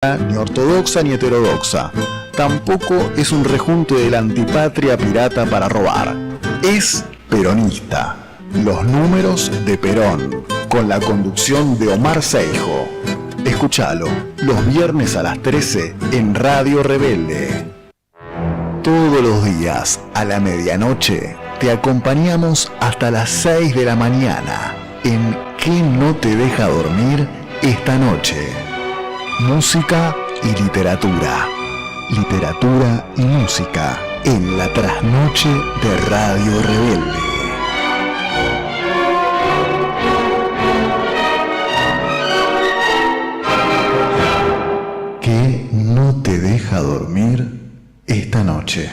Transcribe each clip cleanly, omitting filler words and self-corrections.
Ni ortodoxa ni heterodoxa. Tampoco es un rejunte de la antipatria pirata para robar. Es peronista. Los números de Perón, con la conducción de Omar Seijo. Escúchalo los viernes a las 13 en Radio Rebelde. Todos los días a la medianoche te acompañamos hasta las 6 de la mañana en ¿Qué no te deja dormir esta noche? Música y literatura. Literatura y música en la trasnoche de Radio Rebelde. ¿Qué no te deja dormir esta noche?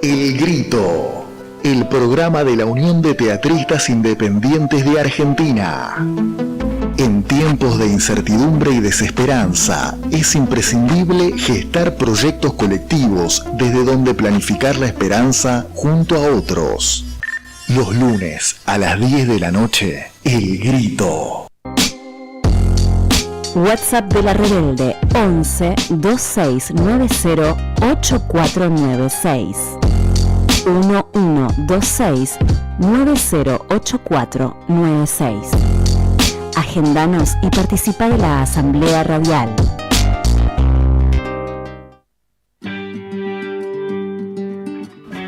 El Grito. El programa de la Unión de Teatristas Independientes de Argentina. En tiempos de incertidumbre y desesperanza, es imprescindible gestar proyectos colectivos desde donde planificar la esperanza junto a otros. Los lunes a las 10 de la noche, El Grito. WhatsApp de la Rebelde 11 2690 8496 1126 908496. Agendanos y participa de la Asamblea Radial.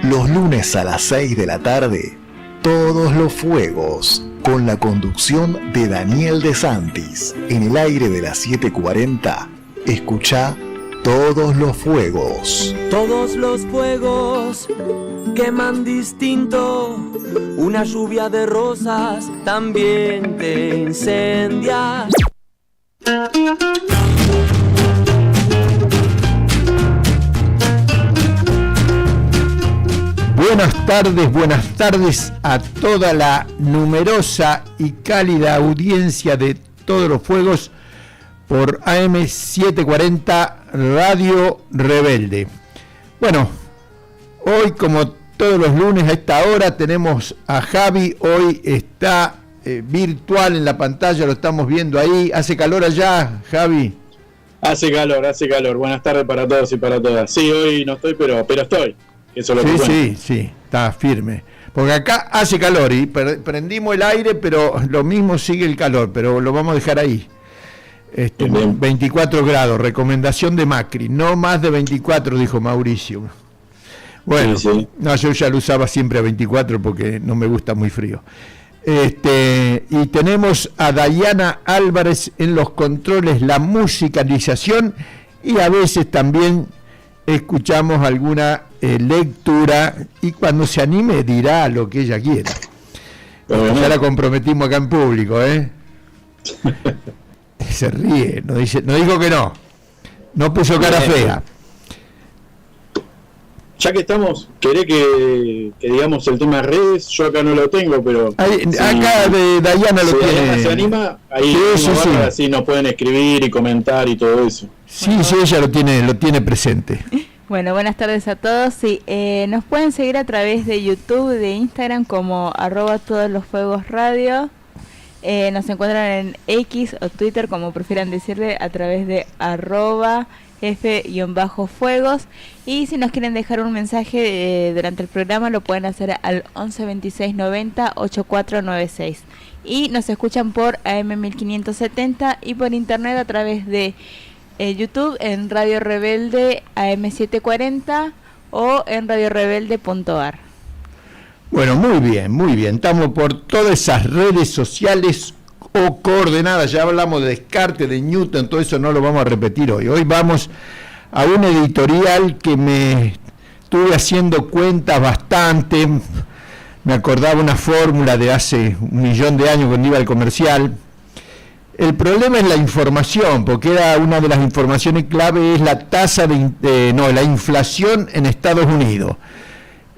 Los lunes a las 6 de la tarde, Todos los Fuegos, con la conducción de Daniel De Santis. En el aire de las 7:40, escuchá Todos los Fuegos. Todos los fuegos queman distinto, una lluvia de rosas también te incendia. Buenas tardes a toda la numerosa y cálida audiencia de Todos los Fuegos por AM 740 Radio Rebelde. Bueno, hoy como todos los lunes a esta hora tenemos a Javi. Hoy está virtual en la pantalla, lo estamos viendo ahí. ¿Hace calor allá, Javi? Hace calor. Buenas tardes para todos y para todas. Sí, hoy no estoy, pero estoy. Eso es lo que sí, está firme. Porque acá hace calor y prendimos el aire, pero lo mismo sigue el calor, pero lo vamos a dejar ahí. 24 grados, recomendación de Macri, no más de 24, dijo Mauricio. Bueno, sí. No, yo ya lo usaba siempre a 24 porque no me gusta muy frío. Y tenemos a Dayana Álvarez en los controles, la musicalización, y a veces también escuchamos alguna lectura, y cuando se anime dirá lo que ella quiera. Ya la comprometimos acá en público, Se ríe, no dijo que no puso cara fea. Ya que estamos, ¿querés que digamos el tema redes? Yo acá no lo tengo, pero ahí, sí, acá de Dayana lo tiene. Dayana se anima, ahí sí. Así nos pueden escribir y comentar y todo eso. Sí, ella lo tiene presente. Bueno, buenas tardes a todos. Sí, nos pueden seguir a través de YouTube, de Instagram como @todoslosfuegosradio. Nos encuentran en X o Twitter, como prefieran decirle, a través de @F_fuegos. Y si nos quieren dejar un mensaje durante el programa, lo pueden hacer al 11 26 90 8496. Y nos escuchan por AM 1570 y por internet a través de YouTube en Radio Rebelde AM 740 o en radiorebelde.ar. Bueno, muy bien. Estamos por todas esas redes sociales o coordenadas. Ya hablamos de Descartes, de Newton, todo eso no lo vamos a repetir hoy. Hoy vamos a una editorial que me estuve haciendo cuentas bastante. Me acordaba una fórmula de hace 1.000.000 de años cuando iba al comercial. El problema es la información, porque era una de las informaciones clave, es la tasa la inflación en Estados Unidos.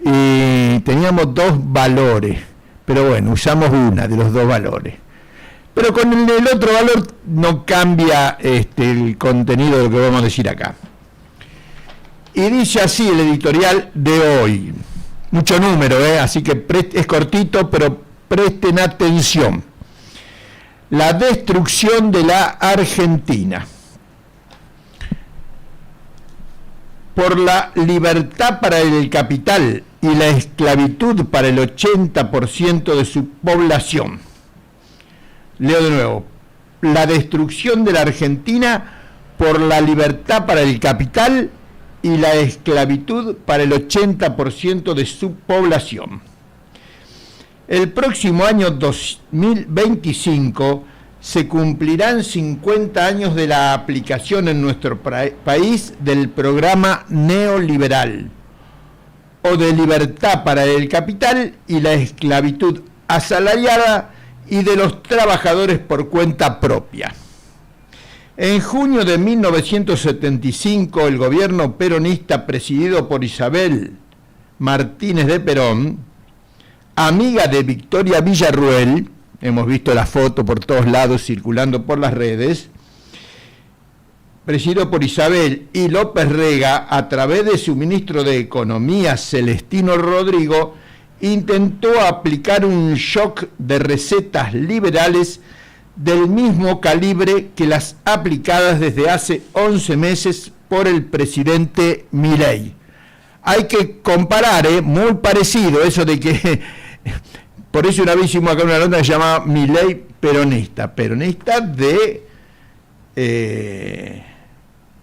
Y teníamos dos valores, pero bueno, usamos una de los dos valores. Pero con el otro valor no cambia el contenido de lo que vamos a decir acá. Y dice así el editorial de hoy. Mucho número, así que es cortito, pero presten atención. la destrucción de la Argentina. Por la libertad para el capital y la esclavitud para el 80% de su población. Leo de nuevo. La destrucción de la Argentina por la libertad para el capital y la esclavitud para el 80% de su población. El próximo año 2025 se cumplirán 50 años de la aplicación en nuestro país del programa neoliberal, o de libertad para el capital y la esclavitud asalariada y de los trabajadores por cuenta propia. En junio de 1975, el gobierno peronista presidido por Isabel Martínez de Perón, amiga de Victoria Villarruel, hemos visto la foto por todos lados circulando por las redes, presidido por Isabel y López Rega, a través de su ministro de Economía, Celestino Rodrigo, intentó aplicar un shock de recetas liberales del mismo calibre que las aplicadas desde hace 11 meses por el presidente Milei. Hay que comparar, muy parecido, eso de que, por eso una vez hicimos acá una nota que se llama Milei peronista de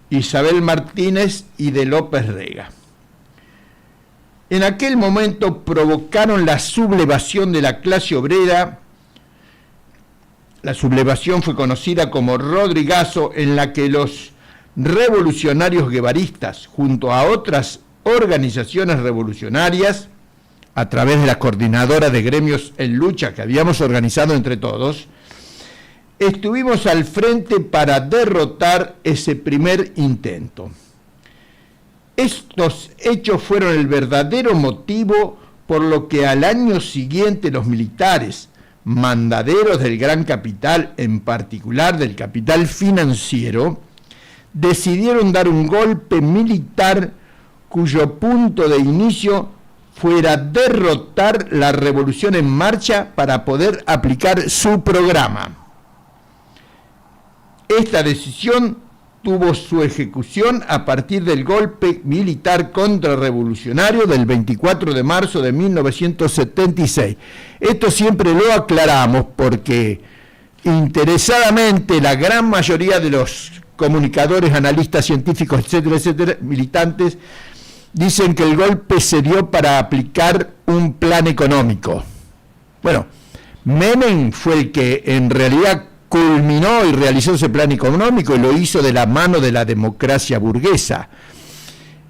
Isabel Martínez y de López Rega. En aquel momento provocaron la sublevación de la clase obrera. La sublevación fue conocida como Rodrigazo, en la que los revolucionarios guevaristas, junto a otras organizaciones revolucionarias, a través de la coordinadora de gremios en lucha que habíamos organizado entre todos, estuvimos al frente para derrotar ese primer intento. Estos hechos fueron el verdadero motivo por lo que al año siguiente los militares, mandaderos del gran capital, en particular del capital financiero, decidieron dar un golpe militar cuyo punto de inicio fuera derrotar la revolución en marcha para poder aplicar su programa. Esta decisión tuvo su ejecución a partir del golpe militar contrarrevolucionario del 24 de marzo de 1976. Esto siempre lo aclaramos porque interesadamente la gran mayoría de los comunicadores, analistas científicos, etcétera, etcétera, militantes, dicen que el golpe se dio para aplicar un plan económico. Bueno, Menem fue el que en realidad culminó y realizó ese plan económico y lo hizo de la mano de la democracia burguesa.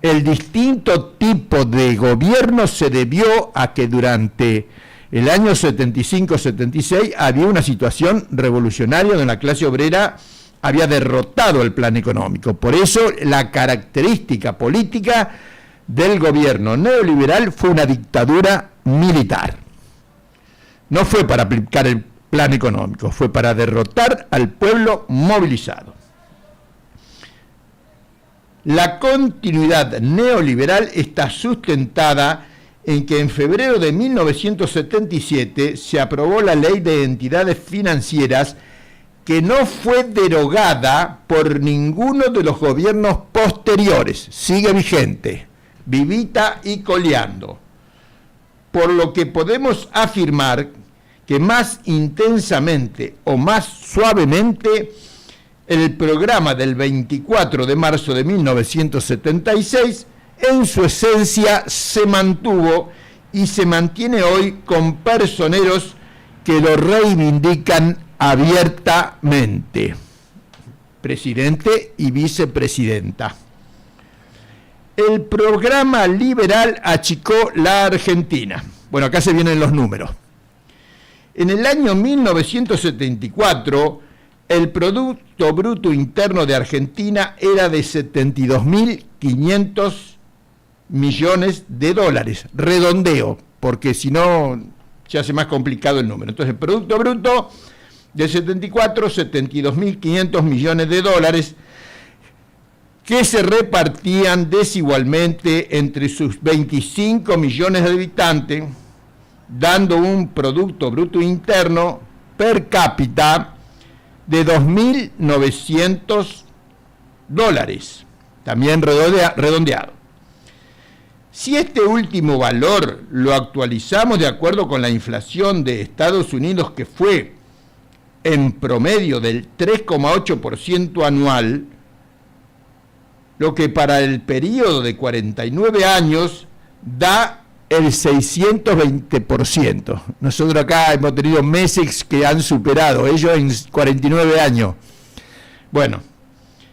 El distinto tipo de gobierno se debió a que durante el año 75-76 había una situación revolucionaria donde la clase obrera había derrotado el plan económico. Por eso la característica política del gobierno neoliberal fue una dictadura militar. No fue para aplicar el plan económico, fue para derrotar al pueblo movilizado. La continuidad neoliberal está sustentada en que en febrero de 1977 se aprobó la Ley de Entidades Financieras, que no fue derogada por ninguno de los gobiernos posteriores, sigue vigente, vivita y coleando, por lo que podemos afirmar que más intensamente o más suavemente el programa del 24 de marzo de 1976 en su esencia se mantuvo y se mantiene hoy con personeros que lo reivindican abiertamente, presidente y vicepresidenta. El programa liberal achicó la Argentina. Bueno, acá se vienen los números. En el año 1974, el Producto Bruto Interno de Argentina era de 72.500 millones de dólares, redondeo, porque si no se hace más complicado el número. Entonces, el Producto Bruto de 74, 72.500 millones de dólares, que se repartían desigualmente entre sus 25 millones de habitantes, dando un Producto Bruto Interno per cápita de $2.900, también redondeado. Si este último valor lo actualizamos de acuerdo con la inflación de Estados Unidos, que fue en promedio del 3,8% anual, lo que para el periodo de 49 años da el 620%. Nosotros acá hemos tenido meses que han superado, ellos en 49 años. Bueno,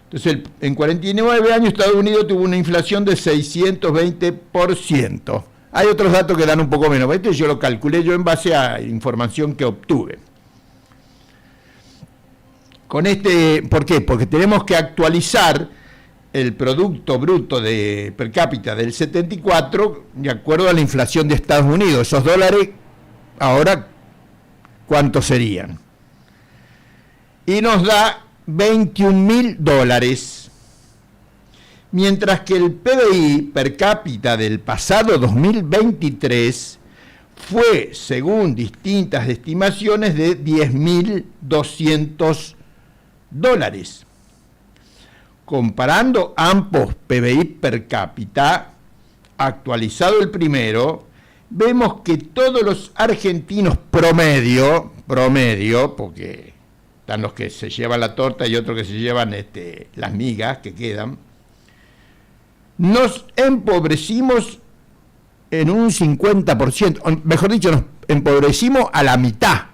entonces en 49 años Estados Unidos tuvo una inflación de 620%. Hay otros datos que dan un poco menos, este yo lo calculé yo en base a información que obtuve. ¿Por qué? Porque tenemos que actualizar el Producto Bruto per cápita del 74 de acuerdo a la inflación de Estados Unidos. Esos dólares, ahora, ¿cuántos serían? Y nos da $21.000, mientras que el PBI per cápita del pasado 2023 fue, según distintas estimaciones, de $10.200. Comparando ambos PBI per cápita, actualizado el primero, vemos que todos los argentinos promedio, porque están los que se llevan la torta y otros que se llevan las migas que quedan, nos empobrecimos en un 50%, mejor dicho, nos empobrecimos a la mitad.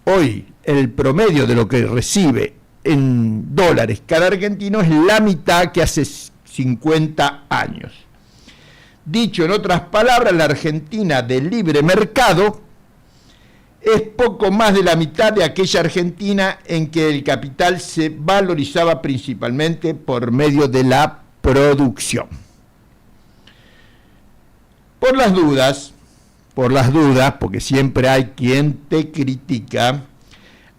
Hoy el promedio de lo que recibe en dólares cada argentino es la mitad que hace 50 años. Dicho en otras palabras, la Argentina de libre mercado es poco más de la mitad de aquella Argentina en que el capital se valorizaba principalmente por medio de la producción. Por las dudas, porque siempre hay quien te critica,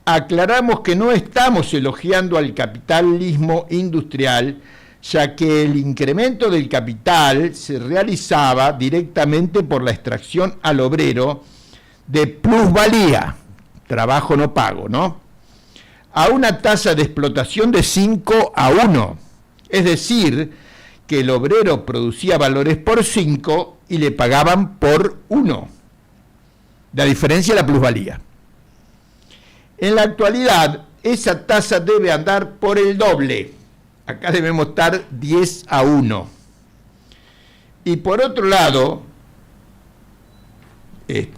aclaramos que no estamos elogiando al capitalismo industrial, ya que el incremento del capital se realizaba directamente por la extracción al obrero de plusvalía, trabajo no pago, ¿no? A una tasa de explotación de 5:1, es decir, que el obrero producía valores por 5 y le pagaban por 1. La diferencia es la plusvalía. En la actualidad, esa tasa debe andar por el doble. Acá debemos estar 10:1. Y por otro lado, es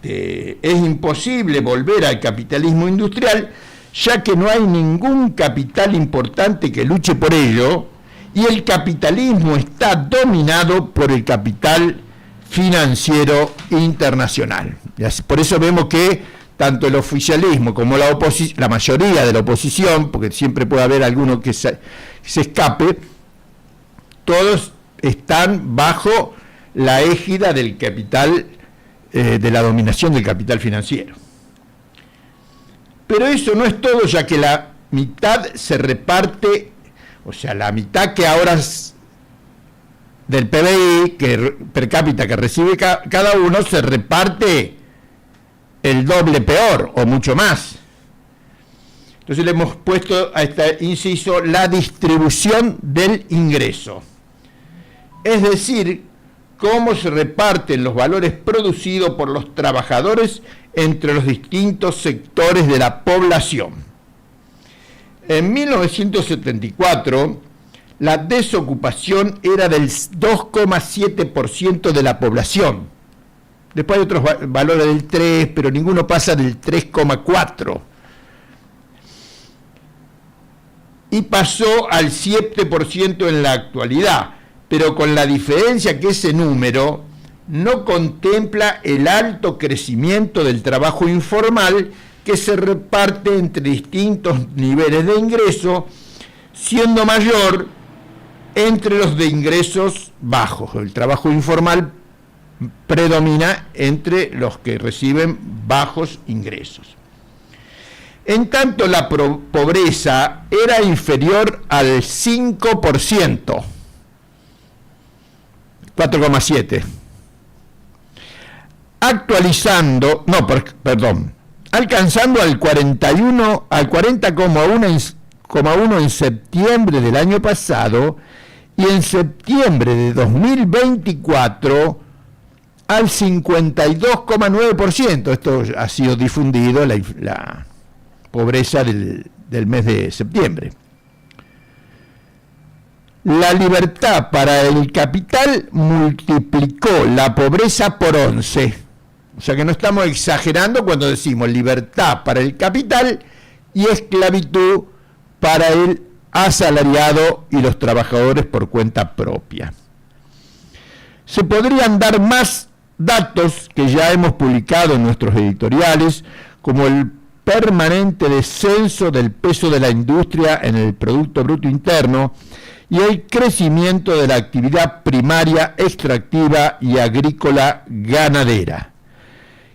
imposible volver al capitalismo industrial, ya que no hay ningún capital importante que luche por ello, y el capitalismo está dominado por el capital financiero internacional. Por eso vemos que tanto el oficialismo como la mayoría de la oposición, porque siempre puede haber alguno que se escape, todos están bajo la égida del capital, de la dominación del capital financiero. Pero eso no es todo, ya que la mitad se reparte, o sea, la mitad que ahora es del PBI per cápita que recibe cada uno, se reparte el doble peor o mucho más. Entonces le hemos puesto a este inciso la distribución del ingreso, es decir, cómo se reparten los valores producidos por los trabajadores entre los distintos sectores de la población. En 1974, la desocupación era del 2,7% de la población. Después hay otros valores del 3, pero ninguno pasa del 3,4. Y pasó al 7% en la actualidad, pero con la diferencia que ese número no contempla el alto crecimiento del trabajo informal que se reparte entre distintos niveles de ingreso, siendo mayor entre los de ingresos bajos. El trabajo informal predomina entre los que reciben bajos ingresos. En tanto, la pobreza era inferior al 5%, 4,7%. alcanzando al 40,1 en septiembre del año pasado y en septiembre de 2024 al 52,9%. Esto ha sido difundido, la pobreza del mes de septiembre. La libertad para el capital multiplicó la pobreza por 11. O sea que no estamos exagerando cuando decimos libertad para el capital y esclavitud para el asalariado y los trabajadores por cuenta propia. Se podrían dar más datos que ya hemos publicado en nuestros editoriales, como el permanente descenso del peso de la industria en el Producto Bruto Interno y el crecimiento de la actividad primaria, extractiva y agrícola ganadera,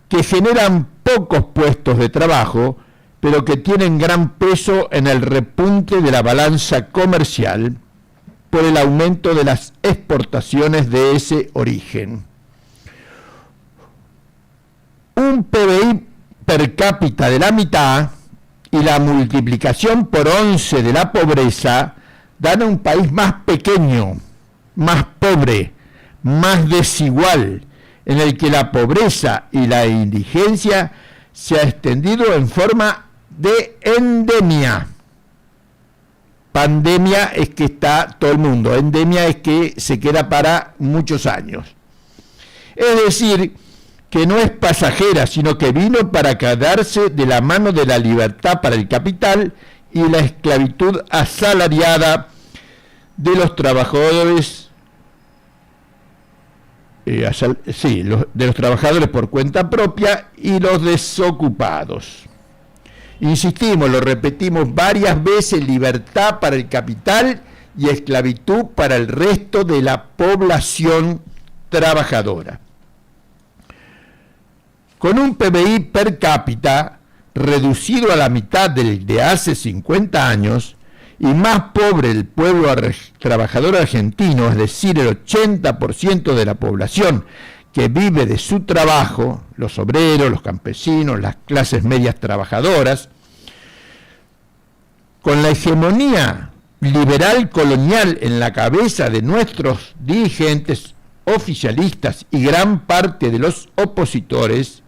que generan pocos puestos de trabajo, pero que tienen gran peso en el repunte de la balanza comercial por el aumento de las exportaciones de ese origen. Un PBI per cápita de la mitad y la multiplicación por 11 de la pobreza dan a un país más pequeño, más pobre, más desigual, en el que la pobreza y la indigencia se ha extendido en forma de endemia. Pandemia es que está todo el mundo, endemia es que se queda para muchos años. Es decir, que no es pasajera, sino que vino para quedarse de la mano de la libertad para el capital y la esclavitud asalariada de los trabajadores, de los trabajadores por cuenta propia y los desocupados. Insistimos, lo repetimos varias veces, libertad para el capital y esclavitud para el resto de la población trabajadora. Con un PBI per cápita reducido a la mitad del de hace 50 años y más pobre el pueblo trabajador argentino, es decir, el 80% de la población que vive de su trabajo, los obreros, los campesinos, las clases medias trabajadoras, con la hegemonía liberal colonial en la cabeza de nuestros dirigentes oficialistas y gran parte de los opositores,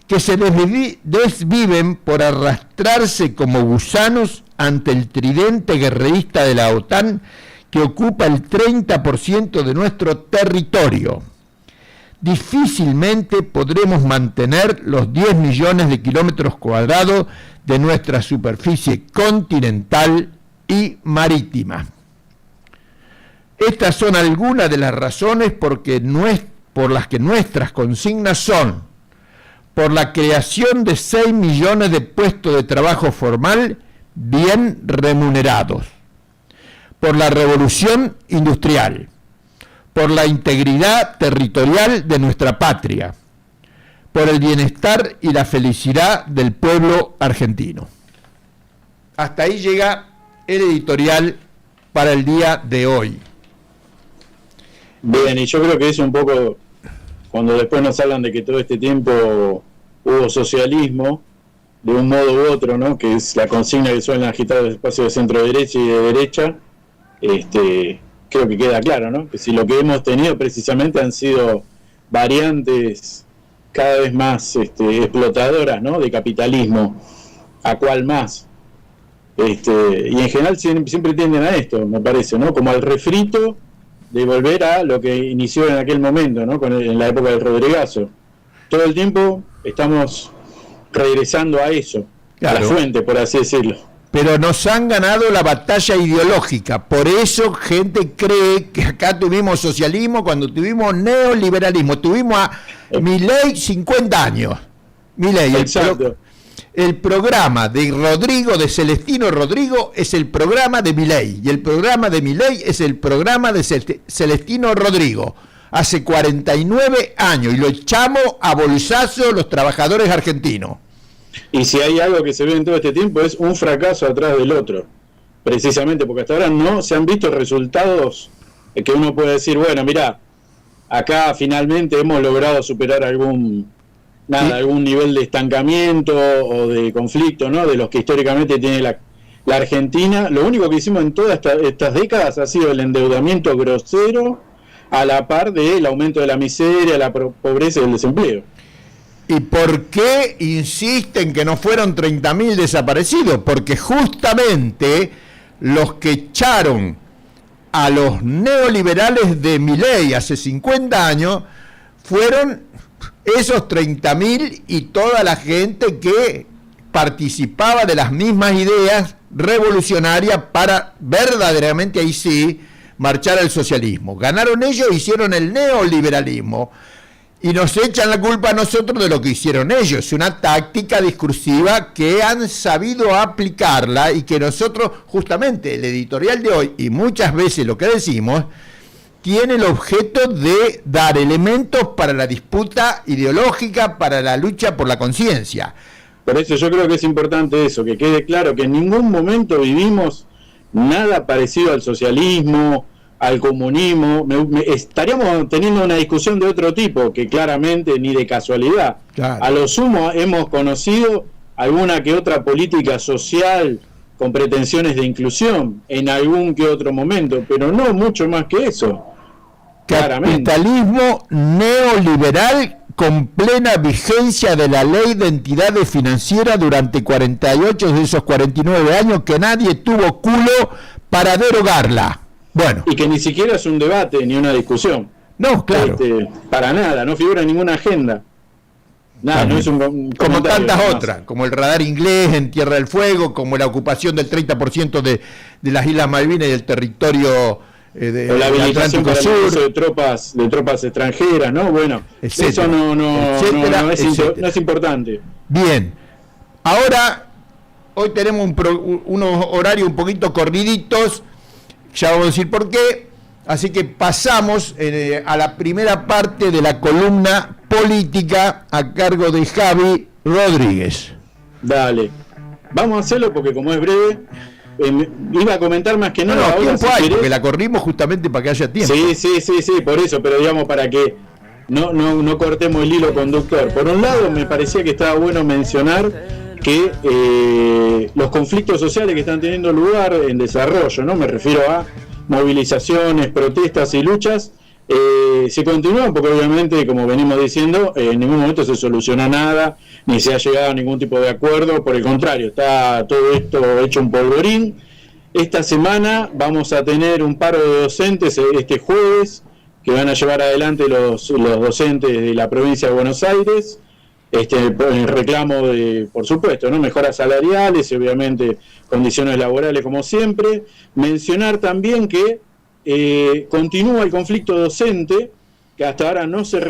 que se desviven por arrastrarse como gusanos ante el tridente guerrerista de la OTAN que ocupa el 30% de nuestro territorio. Difícilmente podremos mantener los 10 millones de kilómetros cuadrados de nuestra superficie continental y marítima. Estas son algunas de las razones por las que nuestras consignas son: por la creación de 6 millones de puestos de trabajo formal bien remunerados, por la revolución industrial, por la integridad territorial de nuestra patria, por el bienestar y la felicidad del pueblo argentino. Hasta ahí llega el editorial para el día de hoy. Bien, y yo creo que es un poco, cuando después nos hablan de que todo este tiempo hubo socialismo, de un modo u otro, ¿no?, que es la consigna que suelen agitar los espacios de centro derecha y de derecha, creo que queda claro, ¿no?, que si lo que hemos tenido precisamente han sido variantes cada vez más explotadoras, ¿no?, de capitalismo, a cuál más, y en general siempre tienden a esto, me parece, ¿no?, como al refrito de volver a lo que inició en aquel momento, ¿no?, en la época del Rodrigazo. Todo el tiempo estamos regresando a eso, claro, a la fuente, por así decirlo. Pero nos han ganado la batalla ideológica, por eso gente cree que acá tuvimos socialismo cuando tuvimos neoliberalismo, tuvimos a Milei 50 años. Milei, el programa de Rodrigo, de Celestino Rodrigo, es el programa de Milei, y el programa de Milei es el programa de Celestino Rodrigo. Hace 49 años, y lo echamos a bolsazo los trabajadores argentinos. Y si hay algo que se ve en todo este tiempo es un fracaso atrás del otro, precisamente porque hasta ahora no se han visto resultados que uno puede decir, bueno, mirá, acá finalmente hemos logrado superar algún nada, algún nivel de estancamiento o de conflicto, ¿no? De los que históricamente tiene la Argentina. Lo único que hicimos en todas estas décadas ha sido el endeudamiento grosero a la par del aumento de la miseria, la pobreza y el desempleo. ¿Y por qué insisten que no fueron 30.000 desaparecidos? Porque justamente los que echaron a los neoliberales de Milei hace 50 años fueron esos 30.000 y toda la gente que participaba de las mismas ideas revolucionarias para verdaderamente, ahí sí, marchar al socialismo. Ganaron ellos, hicieron el neoliberalismo y nos echan la culpa a nosotros de lo que hicieron ellos. Es una táctica discursiva que han sabido aplicarla y que nosotros, justamente el editorial de hoy y muchas veces lo que decimos, tiene el objeto de dar elementos para la disputa ideológica, para la lucha por la conciencia. Por eso yo creo que es importante eso, que quede claro que en ningún momento vivimos nada parecido al socialismo, al comunismo. Estaríamos teniendo una discusión de otro tipo, que claramente ni de casualidad. Claro. A lo sumo hemos conocido alguna que otra política social con pretensiones de inclusión en algún que otro momento, pero no mucho más que eso. Capitalismo neoliberal con plena vigencia de la ley de entidades financieras durante 48 de esos 49 años que nadie tuvo culo para derogarla. Bueno. Y que ni siquiera es un debate ni una discusión. No, claro. Para nada, no figura en ninguna agenda. Nada, no es un como tantas otras, como el radar inglés en Tierra del Fuego, como la ocupación del 30% de las Islas Malvinas y del territorio o la habilitación para el uso de tropas extranjeras, ¿no? Bueno, etcétera, eso no es importante. Bien, ahora hoy tenemos unos horarios un poquito corriditos, ya vamos a decir por qué, así que pasamos a la primera parte de la columna política a cargo de Javi Rodríguez. Dale, vamos a hacerlo porque como es breve, iba a comentar más que nada. No, tiempo hay, porque la corrimos justamente para que haya tiempo. Sí, por eso, pero digamos para que no cortemos el hilo conductor. Por un lado, me parecía que estaba bueno mencionar que los conflictos sociales que están teniendo lugar en desarrollo, ¿no? Me refiero a movilizaciones, protestas y luchas, se continúan porque obviamente, como venimos diciendo, en ningún momento se soluciona nada, ni se ha llegado a ningún tipo de acuerdo, por el contrario, está todo esto hecho un polvorín. Esta semana vamos a tener un paro de docentes este jueves, que van a llevar adelante los docentes de la provincia de Buenos Aires, el reclamo de, por supuesto, ¿no? Mejoras salariales y obviamente condiciones laborales como siempre. Mencionar también que continúa el conflicto docente, que hasta ahora no se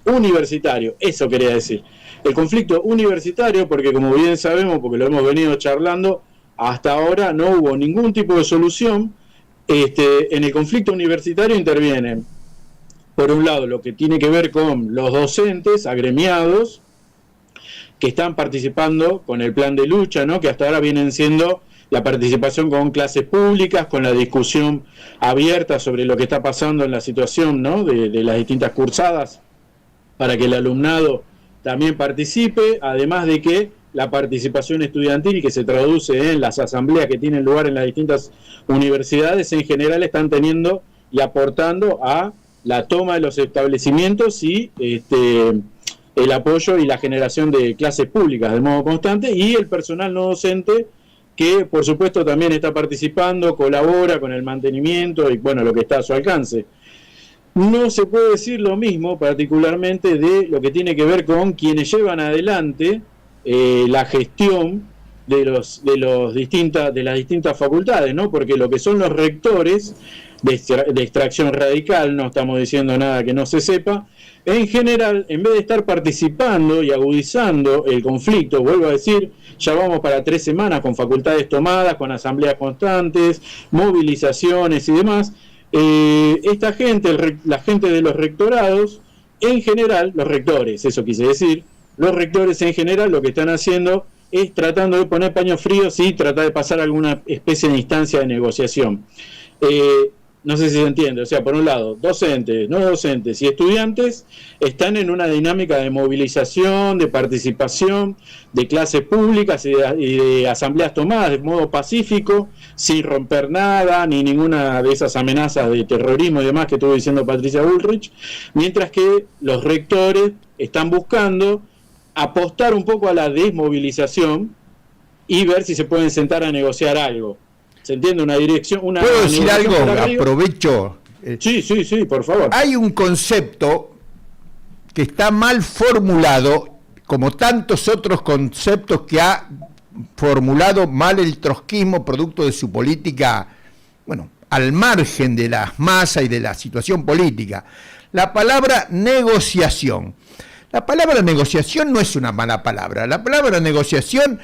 universitario, eso quería decir. El conflicto universitario, porque como bien sabemos, porque lo hemos venido charlando, hasta ahora no hubo ningún tipo de solución. En el conflicto universitario intervienen, por un lado, lo que tiene que ver con los docentes agremiados que están participando con el plan de lucha, ¿no? Que hasta ahora vienen siendo la participación con clases públicas, con la discusión abierta sobre lo que está pasando en la situación, ¿no? de las distintas cursadas, para que el alumnado también participe, además de que la participación estudiantil, que se traduce en las asambleas que tienen lugar en las distintas universidades, en general están teniendo y aportando a la toma de los establecimientos y el apoyo y la generación de clases públicas de modo constante, y el personal no docente, que por supuesto también está participando, colabora con el mantenimiento y bueno, lo que está a su alcance. No se puede decir lo mismo particularmente de lo que tiene que ver con quienes llevan adelante la gestión de las distintas facultades, ¿no? Porque lo que son los rectores de extracción radical, no estamos diciendo nada que no se sepa, en general, en vez de estar participando y agudizando el conflicto, vuelvo a decir, ya vamos para 3 semanas con facultades tomadas, con asambleas constantes, movilizaciones y demás. Esta gente, la gente de los rectorados, en general, los rectores, eso quise decir, los rectores en general lo que están haciendo es tratando de poner paños fríos y tratar de pasar alguna especie de instancia de negociación. no sé si se entiende, o sea, por un lado, docentes, no docentes y estudiantes están en una dinámica de movilización, de participación, de clases públicas y de asambleas tomadas de modo pacífico, sin romper nada, ni ninguna de esas amenazas de terrorismo y demás que estuvo diciendo Patricia Bullrich, mientras que los rectores están buscando apostar un poco a la desmovilización y ver si se pueden sentar a negociar algo. ¿Se entiende? Una dirección, una... ¿Puedo decir algo? Aprovecho. Sí, por favor. Hay un concepto que está mal formulado, como tantos otros conceptos que ha formulado mal el trotskismo, producto de su política, bueno, al margen de las masas y de la situación política. La palabra negociación. La palabra negociación no es una mala palabra. La palabra negociación,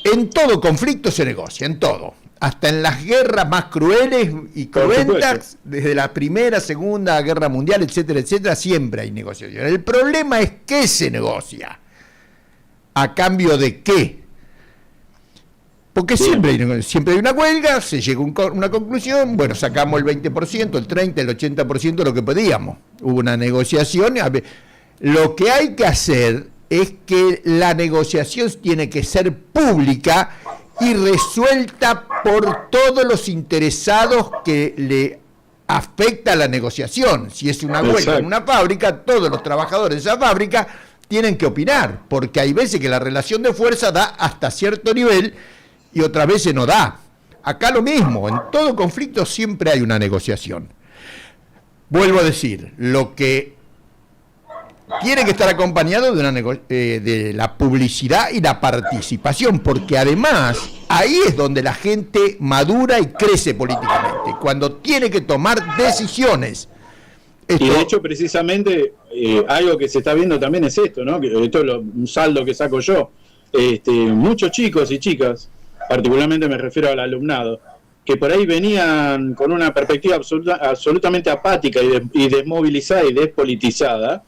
en todo conflicto se negocia, en todo. Hasta en las guerras más crueles y cruentas, desde la Primera, Segunda Guerra Mundial, etcétera, etcétera, siempre hay negociación. El problema es qué se negocia, a cambio de qué. Porque siempre hay una huelga, se llega a una conclusión, bueno, sacamos el 20%, el 30%, el 80% de lo que pedíamos. Hubo una negociación. Lo que hay que hacer es que la negociación tiene que ser pública y resuelta por todos los interesados que le afecta la negociación. Si es una huelga en una fábrica, todos los trabajadores de esa fábrica tienen que opinar, porque hay veces que la relación de fuerza da hasta cierto nivel y otras veces no da. Acá lo mismo, en todo conflicto siempre hay una negociación. Vuelvo a decir, lo que tiene que estar acompañado de la publicidad y la participación, porque además ahí es donde la gente madura y crece políticamente, cuando tiene que tomar decisiones. Y de hecho, precisamente, algo que se está viendo también es esto, ¿no? Que esto es un saldo que saco yo. Muchos chicos y chicas, particularmente me refiero al alumnado, que por ahí venían con una perspectiva absolutamente apática y desmovilizada y despolitizada,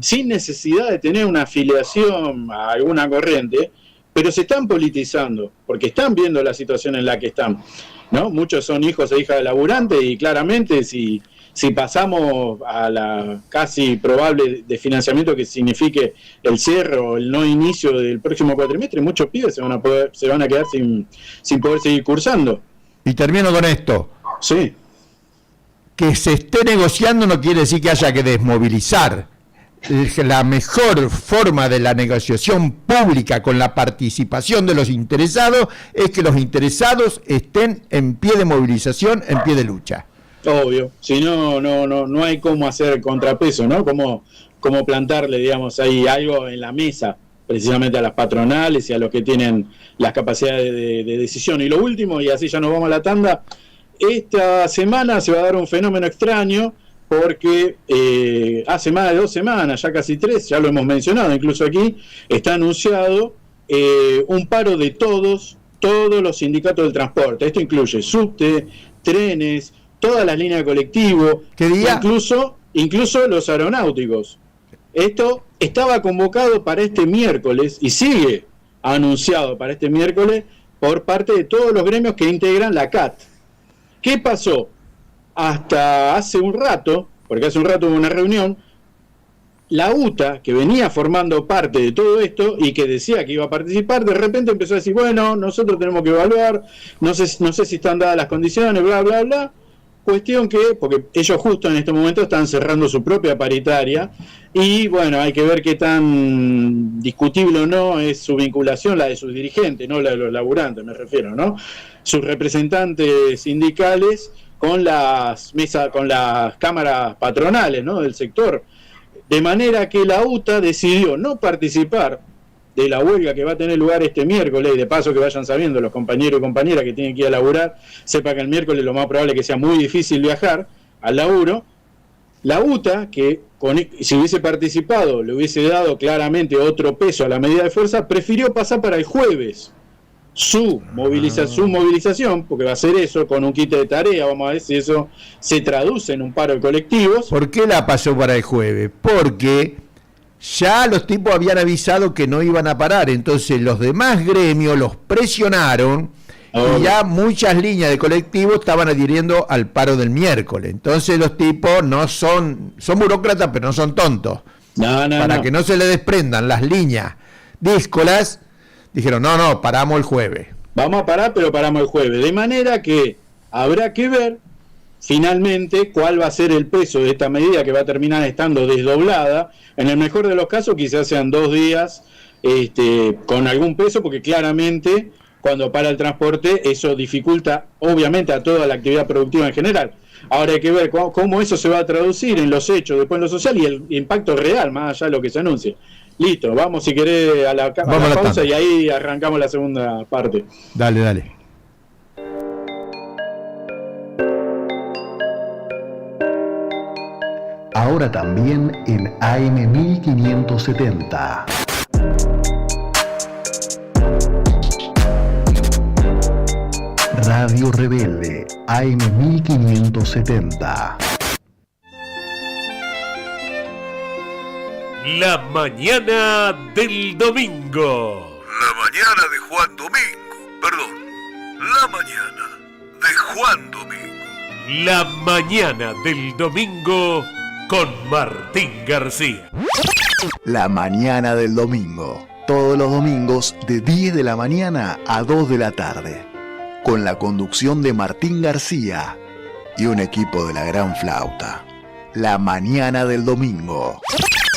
sin necesidad de tener una afiliación a alguna corriente, pero se están politizando, porque están viendo la situación en la que están, ¿no? Muchos son hijos e hijas de laburantes y claramente si pasamos a la casi probable desfinanciamiento que signifique el cierre o el no inicio del próximo cuatrimestre, muchos pibes se van a quedar sin poder seguir cursando. Y termino con esto. Sí. Que se esté negociando no quiere decir que haya que desmovilizar. La mejor forma de la negociación pública con la participación de los interesados es que los interesados estén en pie de movilización, en pie de lucha. Obvio, si no hay cómo hacer contrapeso, ¿no? Cómo plantarle, digamos, ahí algo en la mesa, precisamente a las patronales y a los que tienen las capacidades de decisión. Y lo último, y así ya nos vamos a la tanda, esta semana se va a dar un fenómeno extraño, porque hace más de 2 semanas, ya casi 3, ya lo hemos mencionado, incluso aquí, está anunciado un paro de todos los sindicatos del transporte. Esto incluye subte, trenes, todas las líneas de colectivo, ¿qué día? Incluso los aeronáuticos. Esto estaba convocado para este miércoles y sigue anunciado para este miércoles por parte de todos los gremios que integran la CAT. ¿Qué pasó? Hasta hace un rato, porque hace un rato hubo una reunión, la UTA, que venía formando parte de todo esto y que decía que iba a participar, de repente empezó a decir, bueno, nosotros tenemos que evaluar, no sé si están dadas las condiciones, bla, bla, bla. Cuestión que, porque ellos justo en este momento están cerrando su propia paritaria y bueno, hay que ver qué tan discutible o no es su vinculación, la de sus dirigentes, no la de los laburantes, me refiero, ¿no? Sus representantes sindicales con las mesas, con las cámaras patronales, ¿no?, del sector, de manera que la UTA decidió no participar de la huelga que va a tener lugar este miércoles, y de paso que vayan sabiendo los compañeros y compañeras que tienen que ir a laburar, sepa que el miércoles lo más probable es que sea muy difícil viajar al laburo. La UTA, que si hubiese participado le hubiese dado claramente otro peso a la medida de fuerza, prefirió pasar para el jueves su movilización, porque va a ser eso, con un quite de tarea, vamos a ver si eso se traduce en un paro de colectivos. ¿Por qué la pasó para el jueves? Porque ya los tipos habían avisado que no iban a parar, entonces los demás gremios los presionaron y ya muchas líneas de colectivos estaban adhiriendo al paro del miércoles. Entonces los tipos no son burócratas, pero no son tontos. Para que no se le desprendan las líneas díscolas, dijeron, no, paramos el jueves. Vamos a parar, pero paramos el jueves. De manera que habrá que ver finalmente cuál va a ser el peso de esta medida, que va a terminar estando desdoblada. En el mejor de los casos quizás sean 2 días con algún peso, porque claramente cuando para el transporte eso dificulta obviamente a toda la actividad productiva en general. Ahora hay que ver cómo eso se va a traducir en los hechos, después en lo social, y el impacto real, más allá de lo que se anuncia. Listo, vamos si querés a la pausa y ahí arrancamos la segunda parte. Dale. Ahora también en AM 1570. Radio Rebelde, AM 1570. La mañana del domingo. La mañana de Juan Domingo. Perdón. La mañana de Juan Domingo. La mañana del domingo con Martín García. La mañana del domingo. Todos los domingos de 10 de la mañana a 2 de la tarde. Con la conducción de Martín García y un equipo de la Gran Flauta. La mañana del domingo.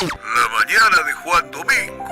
La mañana de Juan Domingo.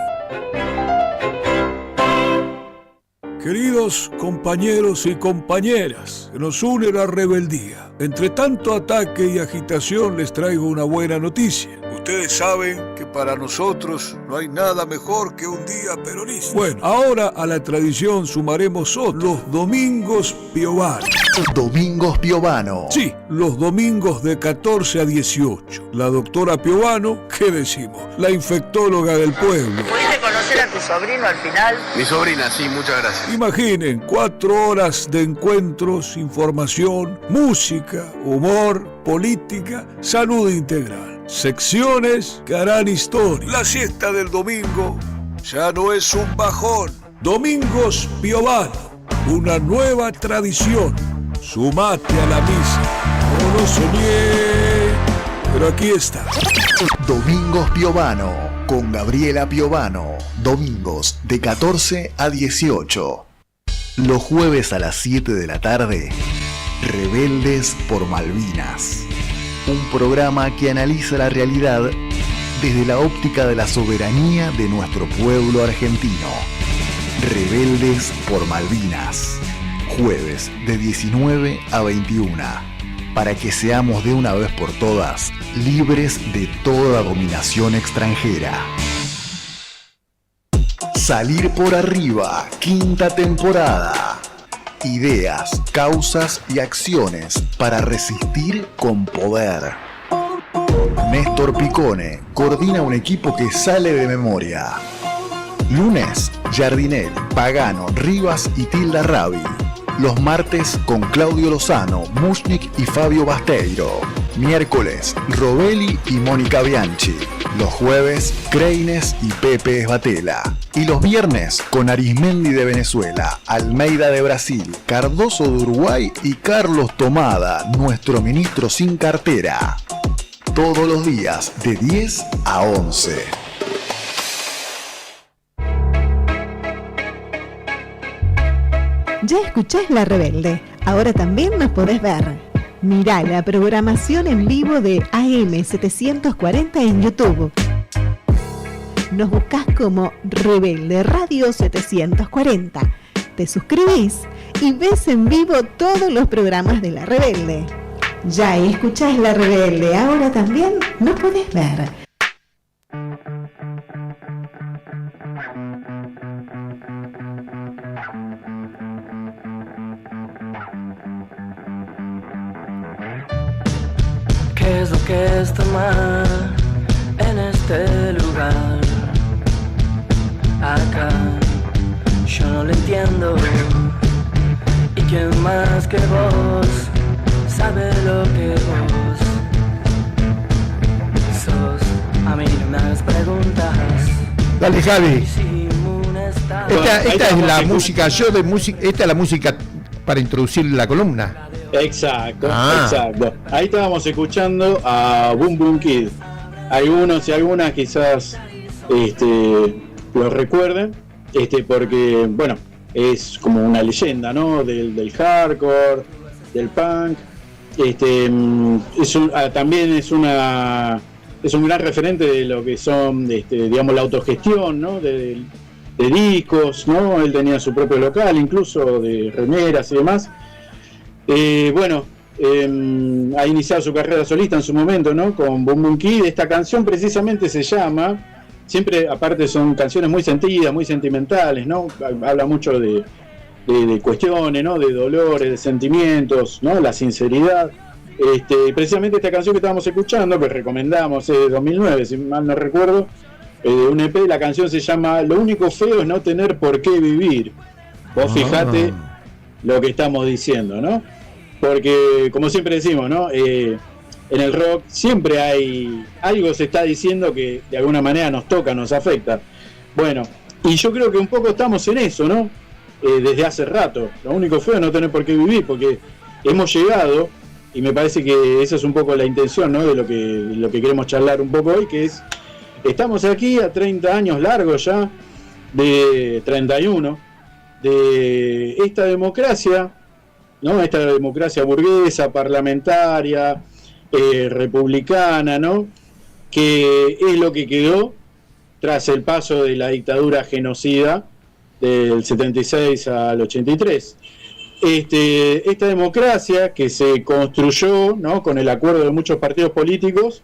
Queridos compañeros y compañeras, nos une la rebeldía. Entre tanto ataque y agitación les traigo una buena noticia. Ustedes saben que para nosotros no hay nada mejor que un día peronista. Bueno, ahora a la tradición sumaremos los domingos Piovano. Domingos Piovano. Sí, los domingos de 14 a 18. La doctora Piovano, ¿qué decimos? La infectóloga del pueblo. ¿Pudiste conocer a tu sobrino al final? Mi sobrina, sí, muchas gracias. Imaginen, 4 horas de encuentros, información, música, humor, política, salud integral. Secciones que harán historia. La siesta del domingo ya no es un bajón. Domingos Piovano, una nueva tradición. Sumate a la misa. No lo soñé, pero aquí está. Domingos Piovano, con Gabriela Piovano. Domingos de 14 a 18. Los jueves a las 7 de la tarde, Rebeldes por Malvinas. Un programa que analiza la realidad desde la óptica de la soberanía de nuestro pueblo argentino. Rebeldes por Malvinas. Jueves de 19 a 21. Para que seamos de una vez por todas libres de toda dominación extranjera. Salir por arriba, 5ª temporada. Ideas, causas y acciones para resistir con poder. Néstor Picone coordina un equipo que sale de memoria. Lunes, Jardinel, Pagano, Rivas y Tilda Rabi. Los martes con Claudio Lozano, Mushnik y Fabio Basteiro. Miércoles, Robelli y Mónica Bianchi. Los jueves, Creines y Pepe Esbatela. Y los viernes, con Arismendi de Venezuela, Almeida de Brasil, Cardoso de Uruguay y Carlos Tomada, nuestro ministro sin cartera. Todos los días, de 10 a 11. Ya escuchás La Rebelde, ahora también nos podés ver. Mirá la programación en vivo de AM740 en YouTube. Nos buscás como Rebelde Radio 740. Te suscribís y ves en vivo todos los programas de La Rebelde. Ya escuchás La Rebelde, ahora también nos podés ver. ¿Qué es lo que está mal en este lugar? Acá yo no lo entiendo. ¿Y quién más que vos sabe lo que vos sos? A mí no me hagas preguntas. Dale, Javi. Esta es la música, esta es la música para introducir la columna. Exacto. Ahí estábamos escuchando a Boom Boom Kid. Algunos y algunas quizás lo recuerden, porque, bueno, es como una leyenda, ¿no? Del hardcore, del punk. También es un gran referente de lo que son, digamos, la autogestión, ¿no? De discos, ¿no? Él tenía su propio local, incluso de remeras y demás. Ha iniciado su carrera solista en su momento, ¿no? Con Boom Boom Kid. Esta canción precisamente se llama, siempre aparte son canciones muy sentidas, muy sentimentales, ¿no? Habla mucho de cuestiones, ¿no? De dolores, de sentimientos, ¿no? La sinceridad. Precisamente esta canción que estábamos escuchando, que recomendamos, es de 2009, si mal no recuerdo, un EP, la canción se llama Lo único feo es no tener por qué vivir. Vos fijate lo que estamos diciendo, ¿no? Porque, como siempre decimos, ¿no? En el rock siempre hay algo, se está diciendo que de alguna manera nos toca, nos afecta. Bueno, y yo creo que un poco estamos en eso, ¿no? Desde hace rato. Lo único feo es no tener por qué vivir, porque hemos llegado, y me parece que esa es un poco la intención, ¿no? De lo que queremos charlar un poco hoy, que es, estamos aquí a 30 años largos ya, de 31, de esta democracia, ¿no? Esta democracia burguesa, parlamentaria, republicana, ¿no? Que es lo que quedó tras el paso de la dictadura genocida del 76 al 83. Esta democracia que se construyó, ¿no? Con el acuerdo de muchos partidos políticos,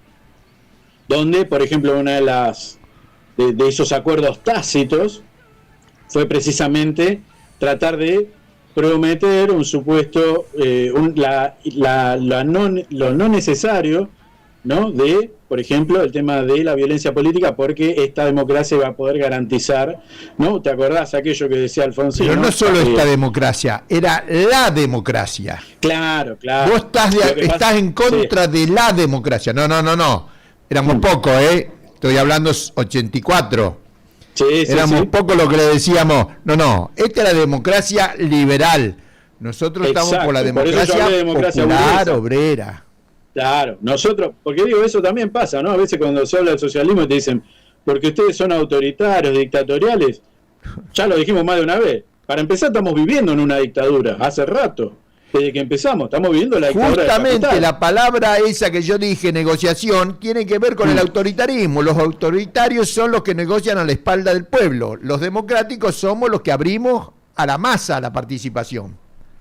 donde, por ejemplo, una de esos acuerdos tácitos fue precisamente tratar de prometer un supuesto, lo no necesario, ¿no? De, por ejemplo, el tema de la violencia política, porque esta democracia va a poder garantizar, ¿no? ¿Te acordás aquello que decía Alfonsín? Pero no solo esta democracia, era la democracia. Claro. Vos estás en contra de la democracia. No. Éramos pocos, Estoy hablando 84. Éramos pocos los que le decíamos, no, esta es la democracia liberal. Nosotros estamos por la democracia popular, obrera. Claro, nosotros, porque digo, eso también pasa, ¿no? A veces cuando se habla del socialismo te dicen, porque ustedes son autoritarios, dictatoriales. Ya lo dijimos más de una vez. Para empezar, estamos viviendo en una dictadura, hace rato. Desde que empezamos, estamos viviendo la dictadura. Justamente la palabra esa que yo dije, negociación, tiene que ver con el autoritarismo. Los autoritarios son los que negocian a la espalda del pueblo. Los democráticos somos los que abrimos a la masa la participación.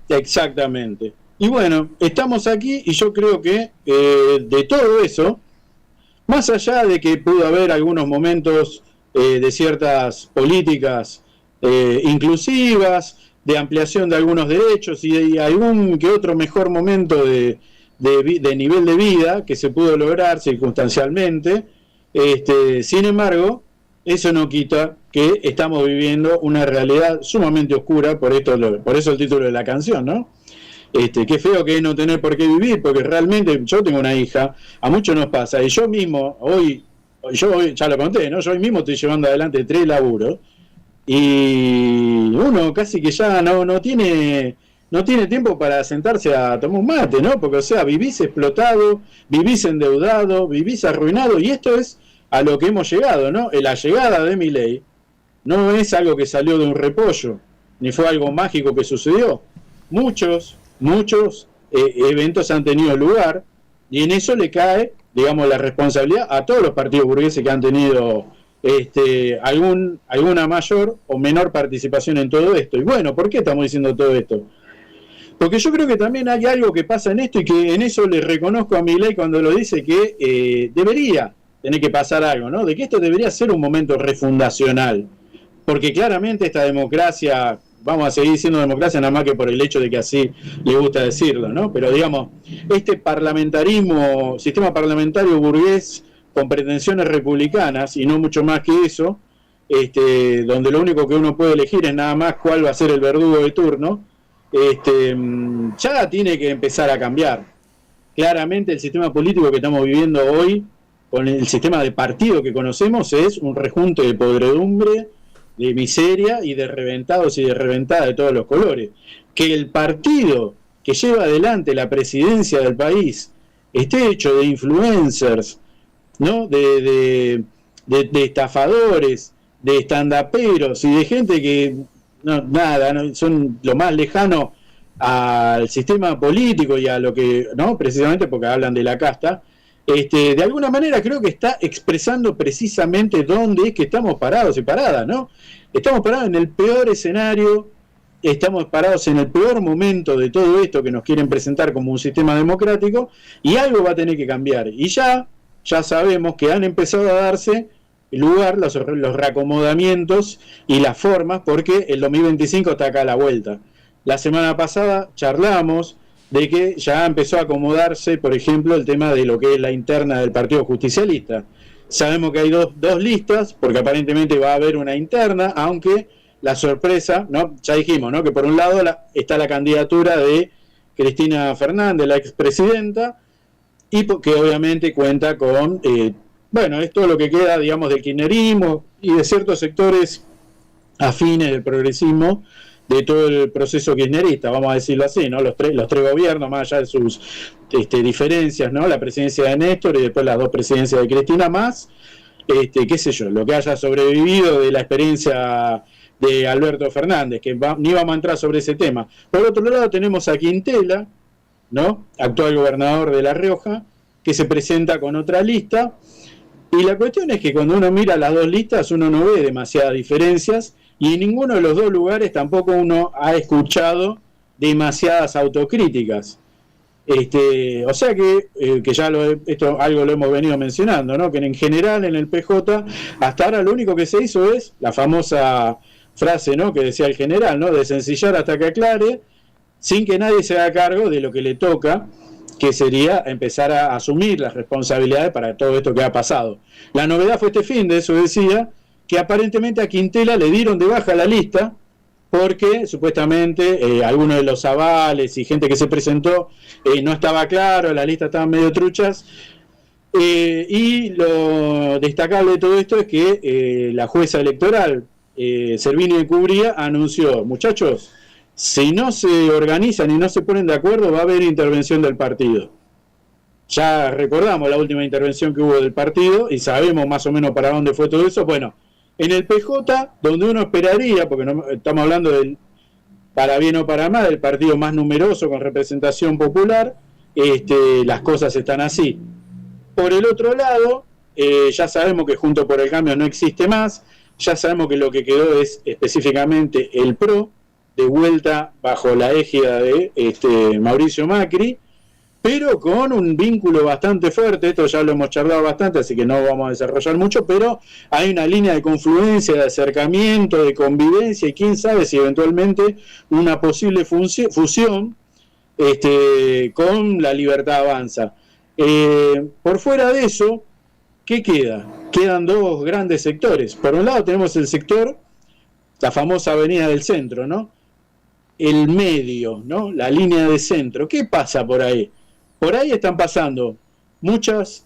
Exactamente. Y bueno, estamos aquí y yo creo que de todo eso, más allá de que pudo haber algunos momentos de ciertas políticas inclusivas, de ampliación de algunos derechos y algún que otro mejor momento de nivel de vida que se pudo lograr circunstancialmente, sin embargo, eso no quita que estamos viviendo una realidad sumamente oscura, por eso el título de la canción, ¿no? Qué feo que es no tener por qué vivir, porque realmente yo tengo una hija, a muchos nos pasa, y yo mismo, hoy ya lo conté, ¿no? Yo hoy mismo estoy llevando adelante 3 laburos, y uno casi que ya no tiene tiempo para sentarse a tomar un mate, ¿no? Porque, o sea, vivís explotado, vivís endeudado, vivís arruinado, y esto es a lo que hemos llegado, ¿no? La llegada de Milei no es algo que salió de un repollo, ni fue algo mágico que sucedió. Muchos eventos han tenido lugar, y en eso le cae, digamos, la responsabilidad a todos los partidos burgueses que han tenido alguna mayor o menor participación en todo esto. Y bueno, ¿por qué estamos diciendo todo esto? Porque yo creo que también hay algo que pasa en esto, y que en eso le reconozco a Milei cuando lo dice, que debería tener que pasar algo, ¿no? De que esto debería ser un momento refundacional, porque claramente esta democracia, vamos a seguir diciendo democracia nada más que por el hecho de que así le gusta decirlo, ¿no? Pero digamos, este parlamentarismo, sistema parlamentario burgués con pretensiones republicanas y no mucho más que eso, donde lo único que uno puede elegir es nada más cuál va a ser el verdugo de turno, ya tiene que empezar a cambiar. Claramente el sistema político que estamos viviendo hoy, con el sistema de partido que conocemos, es un rejunte de podredumbre, de miseria y de reventados y de reventadas de todos los colores. Que el partido que lleva adelante la presidencia del país esté hecho de influencers, ¿no? de estafadores, de estandaperos y de gente que no, son lo más lejano al sistema político y a lo que, ¿no? Precisamente porque hablan de la casta, de alguna manera creo que está expresando precisamente dónde es que estamos parados y paradas, ¿no? Estamos parados en el peor escenario, estamos parados en el peor momento de todo esto que nos quieren presentar como un sistema democrático, y algo va a tener que cambiar. Y ya sabemos que han empezado a darse lugar los reacomodamientos y las formas, porque el 2025 está acá a la vuelta. La semana pasada charlamos de que ya empezó a acomodarse, por ejemplo, el tema de lo que es la interna del Partido Justicialista. Sabemos que hay dos listas, porque aparentemente va a haber una interna, aunque la sorpresa, ¿no? Ya dijimos, ¿no? Que por un lado está la candidatura de Cristina Fernández, la expresidenta, y que obviamente cuenta con, es todo lo que queda, digamos, del kirchnerismo y de ciertos sectores afines del progresismo, de todo el proceso kirchnerista, vamos a decirlo así, ¿no? Los tres gobiernos, más allá de sus diferencias, ¿no? La presidencia de Néstor y después las dos presidencias de Cristina, más, qué sé yo, lo que haya sobrevivido de la experiencia de Alberto Fernández, que ni vamos a entrar sobre ese tema. Por otro lado tenemos a Quintela, ¿no? Actual gobernador de La Rioja, que se presenta con otra lista, y la cuestión es que cuando uno mira las dos listas uno no ve demasiadas diferencias, y en ninguno de los dos lugares tampoco uno ha escuchado demasiadas autocríticas. O sea que ya esto algo lo hemos venido mencionando, ¿no? Que en general en el PJ hasta ahora lo único que se hizo es la famosa frase, ¿no? Que decía el general, ¿no? De sencillar hasta que aclare, sin que nadie se haga cargo de lo que le toca, que sería empezar a asumir las responsabilidades para todo esto que ha pasado. La novedad fue este fin de eso, decía, que aparentemente a Quintela le dieron de baja la lista porque supuestamente algunos de los avales y gente que se presentó no estaba claro, las listas estaban medio truchas, y lo destacable de todo esto es que la jueza electoral, Servini de Cubría, anunció, muchachos, si no se organizan y no se ponen de acuerdo va a haber intervención del partido. Ya recordamos la última intervención que hubo del partido y sabemos más o menos para dónde fue todo eso. Bueno, en el PJ, donde uno esperaría, porque no, estamos hablando del, para bien o para mal, del partido más numeroso con representación popular, las cosas están así. Por el otro lado, ya sabemos que Juntos por el Cambio no existe más, ya sabemos que lo que quedó es específicamente el PRO, de vuelta bajo la égida de Mauricio Macri, pero con un vínculo bastante fuerte, esto ya lo hemos charlado bastante, así que no vamos a desarrollar mucho, pero hay una línea de confluencia, de acercamiento, de convivencia, y quién sabe si eventualmente una posible fusión con La Libertad Avanza. Por fuera de eso, ¿qué queda? Quedan dos grandes sectores. Por un lado tenemos el sector, la famosa avenida del centro, ¿no? El medio, ¿no? La línea de centro. ¿Qué pasa por ahí? Por ahí están pasando muchos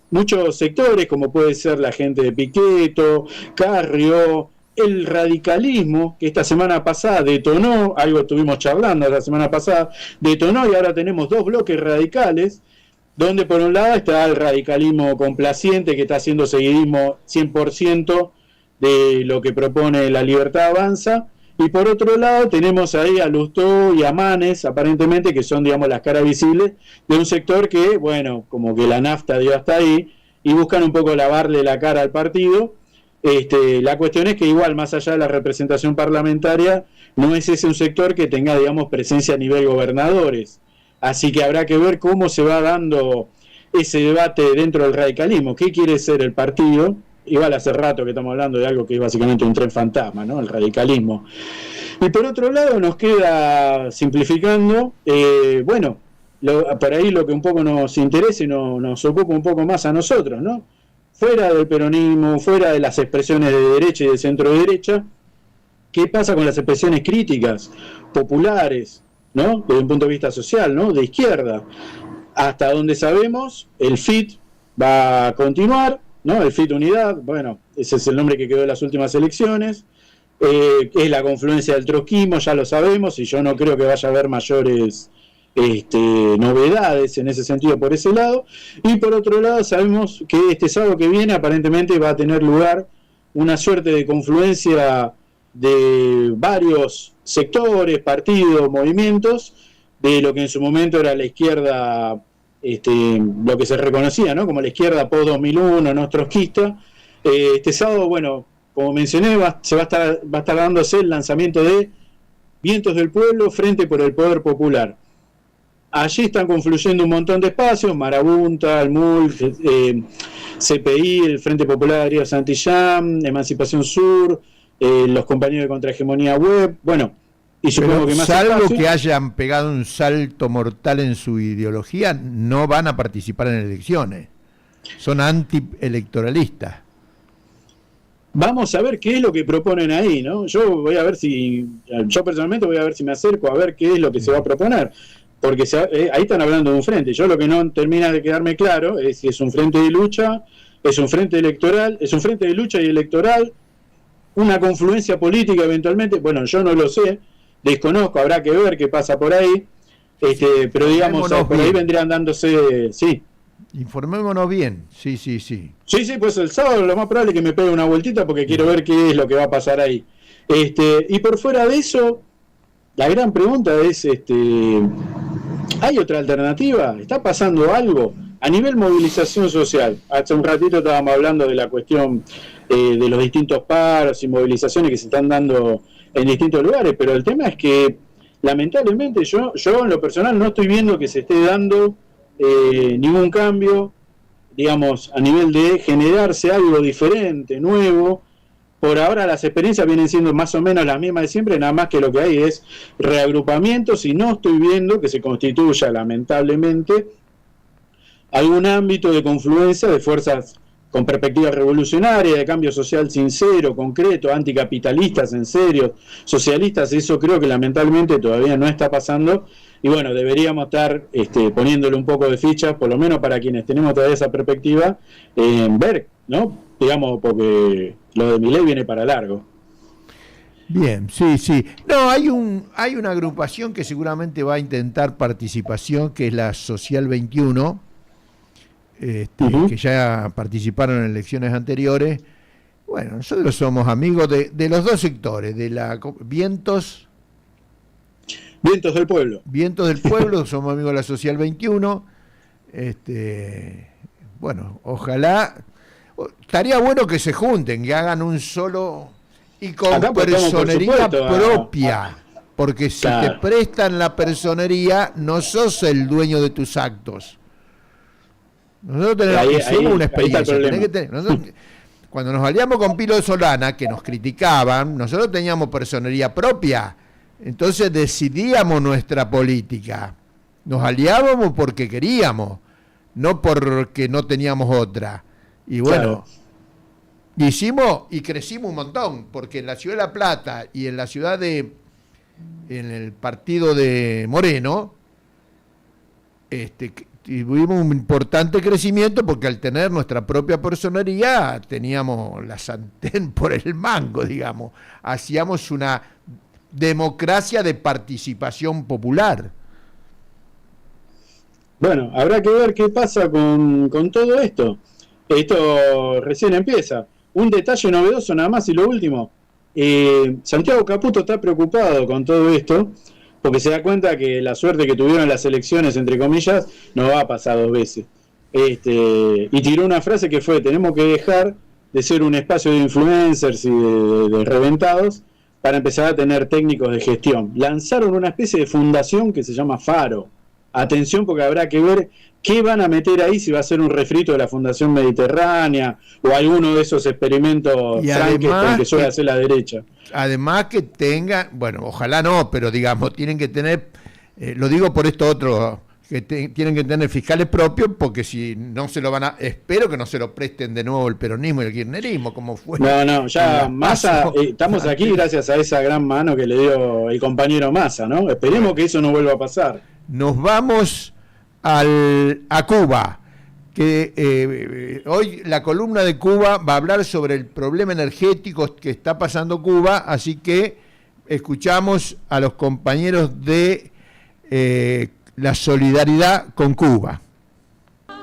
sectores, como puede ser la gente de Piqueto, Carrió, el radicalismo, que esta semana pasada detonó, algo estuvimos charlando la semana pasada, detonó, y ahora tenemos dos bloques radicales, donde por un lado está el radicalismo complaciente, que está haciendo seguidismo 100% de lo que propone La Libertad Avanza, y por otro lado tenemos ahí a Lustó y a Manes, aparentemente, que son, digamos, las caras visibles de un sector que, bueno, como que la nafta dio hasta ahí, y buscan un poco lavarle la cara al partido. La cuestión es que igual, más allá de la representación parlamentaria, no es ese un sector que tenga, digamos, presencia a nivel gobernadores. Así que habrá que ver cómo se va dando ese debate dentro del radicalismo. ¿Qué quiere ser el partido? Igual hace rato que estamos hablando de algo que es básicamente un tren fantasma, ¿no? El radicalismo. Y por otro lado nos queda, simplificando, por ahí lo que un poco nos interesa y nos ocupa un poco más a nosotros, ¿no? Fuera del peronismo, fuera de las expresiones de derecha y de centro derecha, ¿qué pasa con las expresiones críticas, populares, ¿no? Desde un punto de vista social, ¿no? De izquierda. Hasta donde sabemos, el FIT va a continuar, ¿no? El FIT Unidad, bueno, ese es el nombre que quedó en las últimas elecciones. es la confluencia del trotskismo, ya lo sabemos, y yo no creo que vaya a haber mayores novedades en ese sentido por ese lado. Y por otro lado sabemos que este sábado que viene aparentemente va a tener lugar una suerte de confluencia de varios sectores, partidos, movimientos, de lo que en su momento era la izquierda, lo que se reconocía, ¿no?, como la izquierda post-2001, no trotskista. Este sábado, bueno, como mencioné, va a estar dándose el lanzamiento de Vientos del Pueblo, Frente por el Poder Popular. Allí están confluyendo un montón de espacios: Marabunta, el MUL, CPI, el Frente Popular de Darío Santillán, Emancipación Sur, los compañeros de Contrahegemonía Web, bueno, y supongo que más salvo espacios, que hayan pegado un salto mortal en su ideología, no van a participar en elecciones. Son antielectoralistas. Vamos a ver qué es lo que proponen ahí, ¿no? Yo personalmente voy a ver si me acerco a ver qué es lo que se va a proponer, porque ahí están hablando de un frente. Yo lo que no termina de quedarme claro es si es un frente de lucha, es un frente electoral, es un frente de lucha y electoral, una confluencia política eventualmente. Bueno, yo no lo sé, desconozco, habrá que ver qué pasa por ahí, pero digamos, por ahí vendrían dándose, sí. Informémonos bien, sí. Sí, pues el sábado lo más probable es que me pegue una vueltita porque quiero ver qué es lo que va a pasar ahí. Y por fuera de eso, la gran pregunta es, ¿hay otra alternativa? ¿Está pasando algo? A nivel movilización social, hace un ratito estábamos hablando de la cuestión de los distintos paros y movilizaciones que se están dando en distintos lugares, pero el tema es que lamentablemente yo en lo personal no estoy viendo que se esté dando ningún cambio, digamos, a nivel de generarse algo diferente, nuevo. Por ahora las experiencias vienen siendo más o menos las mismas de siempre, nada más que lo que hay es reagrupamientos, y no estoy viendo que se constituya, lamentablemente, algún ámbito de confluencia de fuerzas con perspectiva revolucionaria, de cambio social sincero, concreto, anticapitalistas en serio, socialistas. Eso creo que lamentablemente todavía no está pasando, y bueno, deberíamos estar poniéndole un poco de fichas, por lo menos para quienes tenemos todavía esa perspectiva, en ver, ¿no? Digamos, porque lo de Milei viene para largo. Bien, sí. No, hay una agrupación que seguramente va a intentar participación, que es la Social 21, que ya participaron en elecciones anteriores. Bueno, nosotros somos amigos de los dos sectores, de la Vientos del Pueblo. Vientos del Pueblo, somos amigos de la Social 21. Bueno, ojalá, estaría bueno que se junten, que hagan un solo y con personería propia, porque si te prestan la personería, no sos el dueño de tus actos. Nosotros tenemos una experiencia. Cuando nos aliamos con Pilo de Solana, que nos criticaban, nosotros teníamos personería propia. Entonces decidíamos nuestra política. Nos aliábamos porque queríamos, no porque no teníamos otra. Y bueno, hicimos y crecimos un montón, porque en la ciudad de La Plata y en la ciudad en el partido de Moreno, tuvimos un importante crecimiento, porque al tener nuestra propia personería teníamos la sartén por el mango, digamos. Hacíamos una democracia de participación popular. Bueno, habrá que ver qué pasa con todo esto. Esto recién empieza. Un detalle novedoso nada más y lo último. Santiago Caputo está preocupado con todo esto, porque se da cuenta que la suerte que tuvieron las elecciones, entre comillas, no va a pasar dos veces. Y tiró una frase que fue: tenemos que dejar de ser un espacio de influencers y de reventados para empezar a tener técnicos de gestión. Lanzaron una especie de fundación que se llama Faro. Atención, porque habrá que ver qué van a meter ahí, si va a ser un refrito de la Fundación Mediterránea o alguno de esos experimentos Frankenstein que suele hacer la derecha. Además que tengan, bueno, ojalá no, pero digamos, tienen que tener, lo digo por esto otro, que tienen que tener fiscales propios, porque si no se lo van a, espero que no se lo presten de nuevo el peronismo y el kirchnerismo, como fue. No, ya Massa, estamos aquí gracias a esa gran mano que le dio el compañero Massa, ¿no? Esperemos que eso no vuelva a pasar. Nos vamos a Cuba. que hoy la columna de Cuba va a hablar sobre el problema energético que está pasando Cuba, así que escuchamos a los compañeros de la solidaridad con Cuba.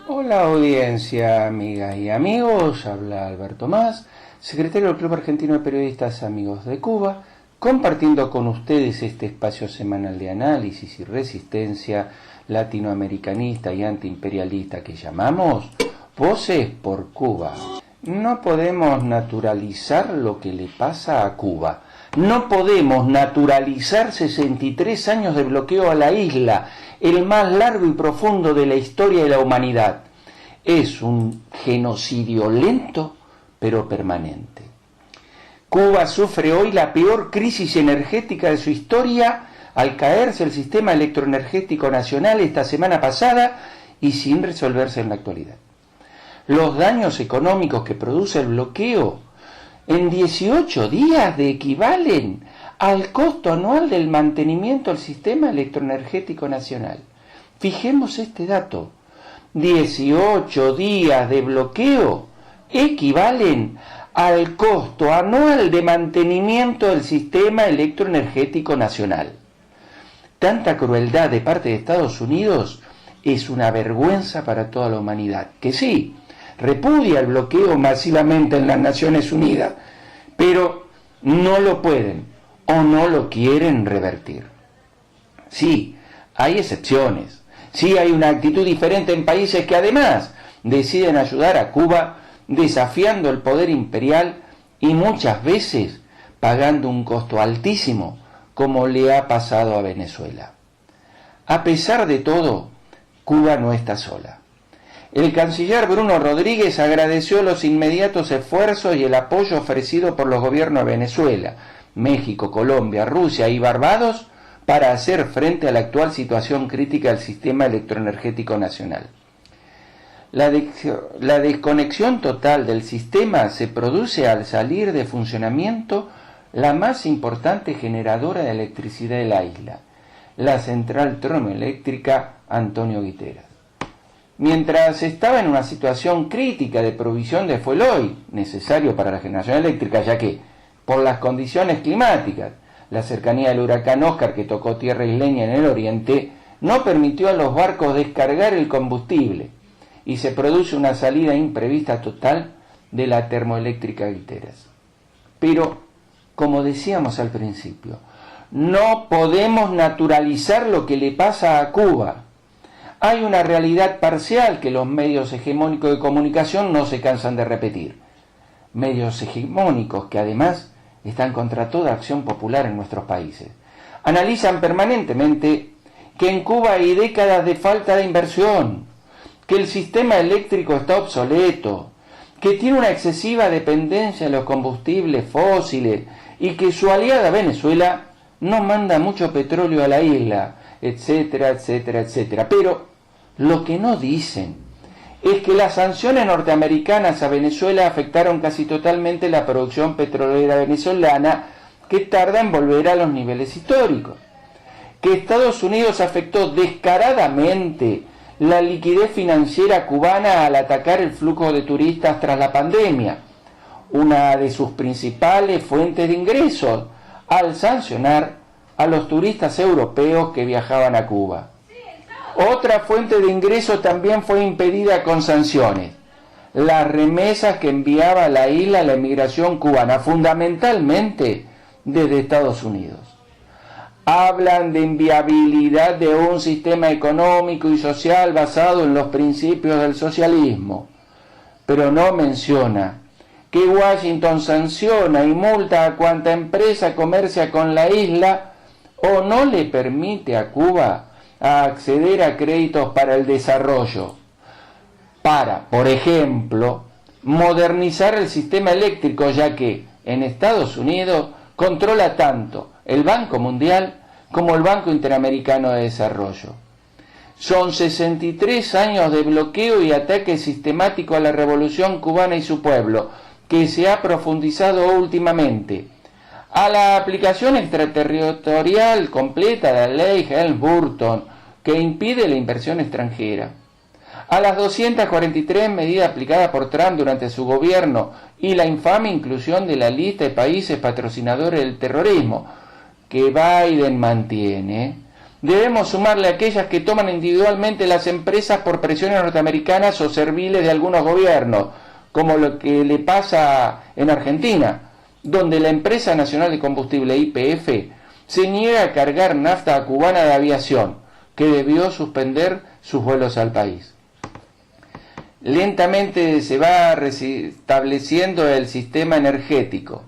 Hola audiencia, amigas y amigos, habla Alberto Más, secretario del Club Argentino de Periodistas Amigos de Cuba, compartiendo con ustedes este espacio semanal de análisis y resistencia latinoamericanista y antiimperialista que llamamos Voces por Cuba. No podemos naturalizar lo que le pasa a Cuba. No podemos naturalizar 63 años de bloqueo a la isla, el más largo y profundo de la historia de la humanidad. Es un genocidio lento, pero permanente. Cuba sufre hoy la peor crisis energética de su historia al caerse el sistema electroenergético nacional esta semana pasada y sin resolverse en la actualidad. Los daños económicos que produce el bloqueo en 18 días equivalen al costo anual del mantenimiento del sistema electroenergético nacional. Fijemos este dato: 18 días de bloqueo equivalen al costo anual de mantenimiento del sistema electroenergético nacional. Tanta crueldad de parte de Estados Unidos es una vergüenza para toda la humanidad, que sí, repudia el bloqueo masivamente en las Naciones Unidas, pero no lo pueden o no lo quieren revertir. Sí, hay excepciones, sí hay una actitud diferente en países que además deciden ayudar a Cuba desafiando el poder imperial y muchas veces pagando un costo altísimo, como le ha pasado a Venezuela. A pesar de todo, Cuba no está sola. El canciller Bruno Rodríguez agradeció los inmediatos esfuerzos y el apoyo ofrecido por los gobiernos de Venezuela, México, Colombia, Rusia y Barbados para hacer frente a la actual situación crítica del sistema electroenergético nacional. La desconexión total del sistema se produce al salir de funcionamiento la más importante generadora de electricidad de la isla, la central termoeléctrica Antonio Guiteras. Mientras estaba en una situación crítica de provisión de fuel oil, necesario para la generación eléctrica, ya que, por las condiciones climáticas, la cercanía del huracán Oscar que tocó tierra isleña en el oriente, no permitió a los barcos descargar el combustible, y se produce una salida imprevista total de la termoeléctrica Guiteras. Pero, como decíamos al principio, no podemos naturalizar lo que le pasa a Cuba. Hay una realidad parcial que los medios hegemónicos de comunicación no se cansan de repetir. Medios hegemónicos que además están contra toda acción popular en nuestros países. Analizan permanentemente que en Cuba hay décadas de falta de inversión, que el sistema eléctrico está obsoleto, que tiene una excesiva dependencia de los combustibles fósiles y que su aliada Venezuela no manda mucho petróleo a la isla, etcétera, etcétera, etcétera. Pero lo que no dicen es que las sanciones norteamericanas a Venezuela afectaron casi totalmente la producción petrolera venezolana, que tarda en volver a los niveles históricos, que Estados Unidos afectó descaradamente la liquidez financiera cubana al atacar el flujo de turistas tras la pandemia, una de sus principales fuentes de ingresos, al sancionar a los turistas europeos que viajaban a Cuba. Otra fuente de ingresos también fue impedida con sanciones: las remesas que enviaba a la isla la emigración cubana, fundamentalmente desde Estados Unidos. Hablan de inviabilidad de un sistema económico y social basado en los principios del socialismo, pero no menciona que Washington sanciona y multa a cuanta empresa comercia con la isla o no le permite a Cuba acceder a créditos para el desarrollo, para, por ejemplo, modernizar el sistema eléctrico, ya que en Estados Unidos controla tanto el Banco Mundial como el Banco Interamericano de Desarrollo. Son 63 años de bloqueo y ataque sistemático a la revolución cubana y su pueblo, que se ha profundizado últimamente, a la aplicación extraterritorial completa de la ley Helms-Burton, que impide la inversión extranjera, a las 243 medidas aplicadas por Trump durante su gobierno y la infame inclusión de la lista de países patrocinadores del terrorismo que Biden mantiene, debemos sumarle aquellas que toman individualmente las empresas por presiones norteamericanas o serviles de algunos gobiernos, como lo que le pasa en Argentina, donde la empresa nacional de combustible YPF se niega a cargar nafta cubana de aviación, que debió suspender sus vuelos al país. Lentamente se va restableciendo el sistema energético.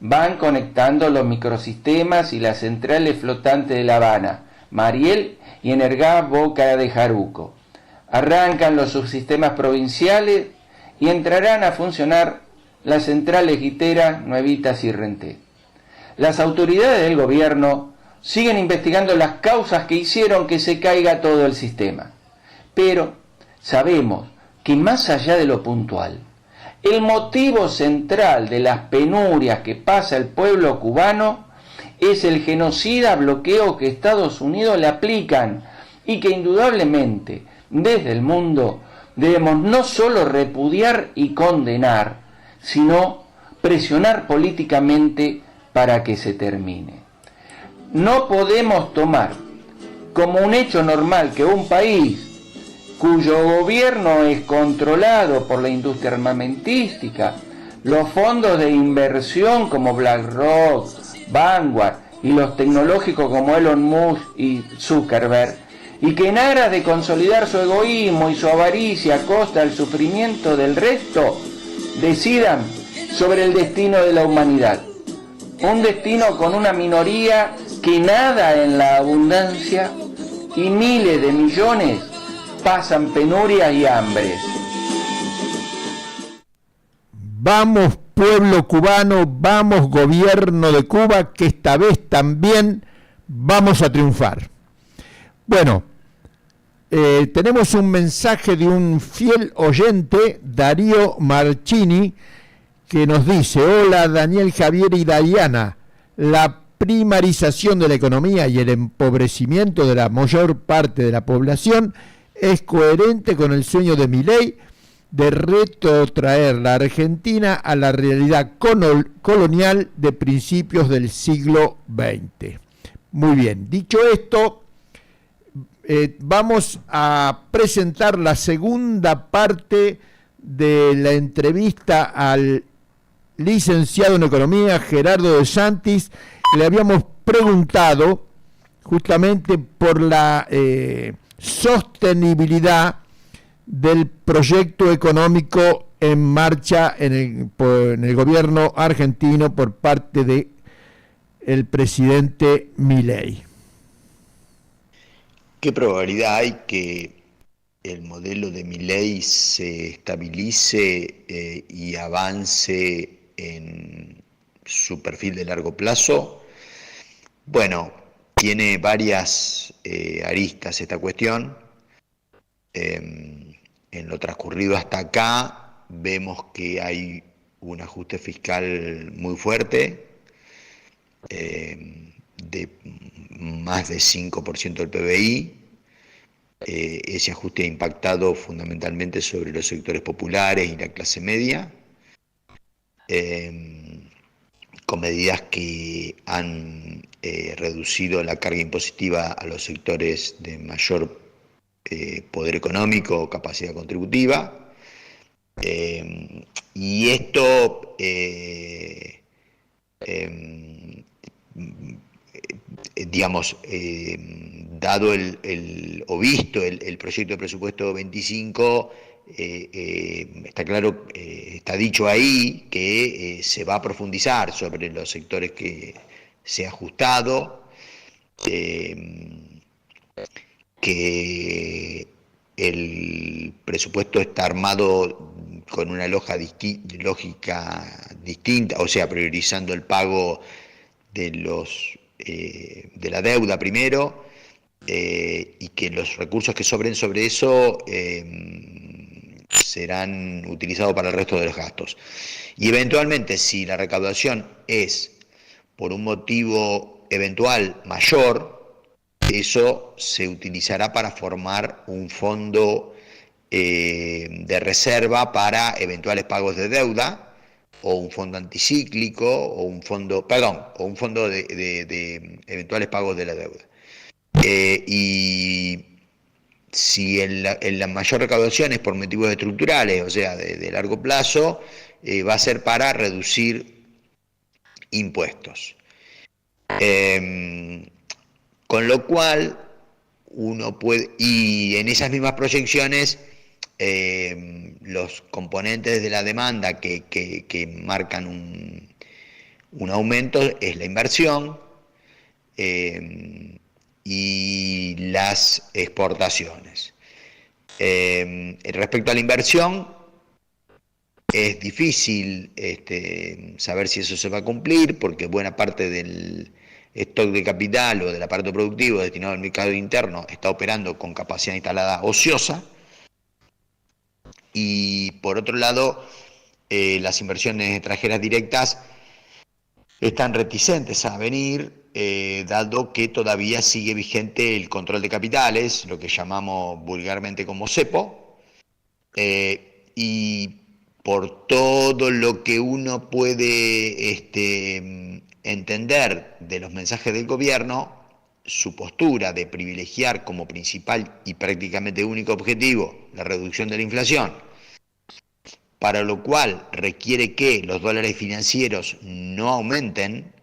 Van conectando los microsistemas y las centrales flotantes de La Habana, Mariel y Energás Boca de Jaruco. Arrancan los subsistemas provinciales y entrarán a funcionar las centrales guiteras, Nuevitas y Renté. Las autoridades del gobierno siguen investigando las causas que hicieron que se caiga todo el sistema. Pero sabemos que más allá de lo puntual, el motivo central de las penurias que pasa el pueblo cubano es el genocida bloqueo que Estados Unidos le aplican y que indudablemente desde el mundo debemos no solo repudiar y condenar, sino presionar políticamente para que se termine. No podemos tomar como un hecho normal que un país cuyo gobierno es controlado por la industria armamentística, los fondos de inversión como BlackRock, Vanguard y los tecnológicos como Elon Musk y Zuckerberg, y que en aras de consolidar su egoísmo y su avaricia a costa del sufrimiento del resto, decidan sobre el destino de la humanidad. Un destino con una minoría que nada en la abundancia y miles de millones pasan penurias y hambre. Vamos pueblo cubano, vamos gobierno de Cuba, que esta vez también vamos a triunfar. Bueno, tenemos un mensaje de un fiel oyente, Darío Marchini, que nos dice: hola Daniel, Javier y Diana, la primarización de la economía y el empobrecimiento de la mayor parte de la población es coherente con el sueño de Milei de retrotraer la Argentina a la realidad colonial de principios del siglo XX. Muy bien, dicho esto, vamos a presentar la segunda parte de la entrevista al licenciado en Economía Gerardo de Santis. Le habíamos preguntado justamente por la sostenibilidad del proyecto económico en marcha en el gobierno argentino por parte de el presidente Milei. ¿Qué probabilidad hay que el modelo de Milei se estabilice y avance en su perfil de largo plazo? Bueno, tiene varias aristas esta cuestión. En lo transcurrido hasta acá vemos que hay un ajuste fiscal muy fuerte, de más de 5% del PBI. Ese ajuste ha impactado fundamentalmente sobre los sectores populares y la clase media, con medidas que han reducido la carga impositiva a los sectores de mayor poder económico o capacidad contributiva, y esto digamos, dado o visto el proyecto de presupuesto 25, está claro, está dicho ahí que se va a profundizar sobre los sectores que se ha ajustado, que el presupuesto está armado con una lógica distinta, o sea, priorizando el pago de la deuda primero, y que los recursos que sobren sobre eso serán utilizados para el resto de los gastos. Y eventualmente, si la recaudación es por un motivo eventual mayor, eso se utilizará para formar un fondo de reserva para eventuales pagos de deuda, o un fondo anticíclico, o un fondo de eventuales pagos de la deuda. Y si en la mayor recaudación es por motivos estructurales, o sea, de largo plazo, va a ser para reducir impuestos. Con lo cual, uno puede, y en esas mismas proyecciones, los componentes de la demanda que marcan un aumento es la inversión y las exportaciones. Respecto a la inversión, es difícil saber si eso se va a cumplir, porque buena parte del stock de capital o del aparato productivo destinado al mercado interno está operando con capacidad instalada ociosa. Y por otro lado, las inversiones extranjeras directas están reticentes a venir, dado que todavía sigue vigente el control de capitales, lo que llamamos vulgarmente como cepo, y por todo lo que uno puede entender de los mensajes del gobierno, su postura de privilegiar como principal y prácticamente único objetivo la reducción de la inflación, para lo cual requiere que los dólares financieros no aumenten,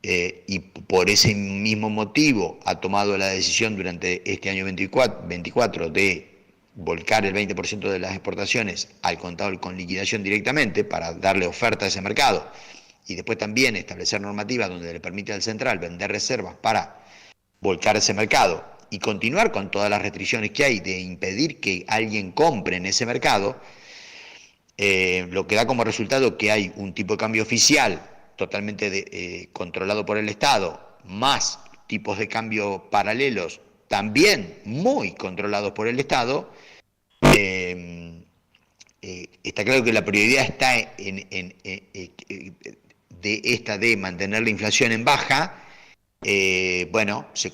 y por ese mismo motivo ha tomado la decisión durante este año 24 de volcar el 20% de las exportaciones al contado con liquidación directamente para darle oferta a ese mercado, y después también establecer normativas donde le permite al central vender reservas para volcar ese mercado y continuar con todas las restricciones que hay de impedir que alguien compre en ese mercado, lo que da como resultado que hay un tipo de cambio oficial totalmente controlado por el Estado, más tipos de cambio paralelos también muy controlados por el Estado. Está claro que la prioridad está de mantener la inflación en baja. Bueno, se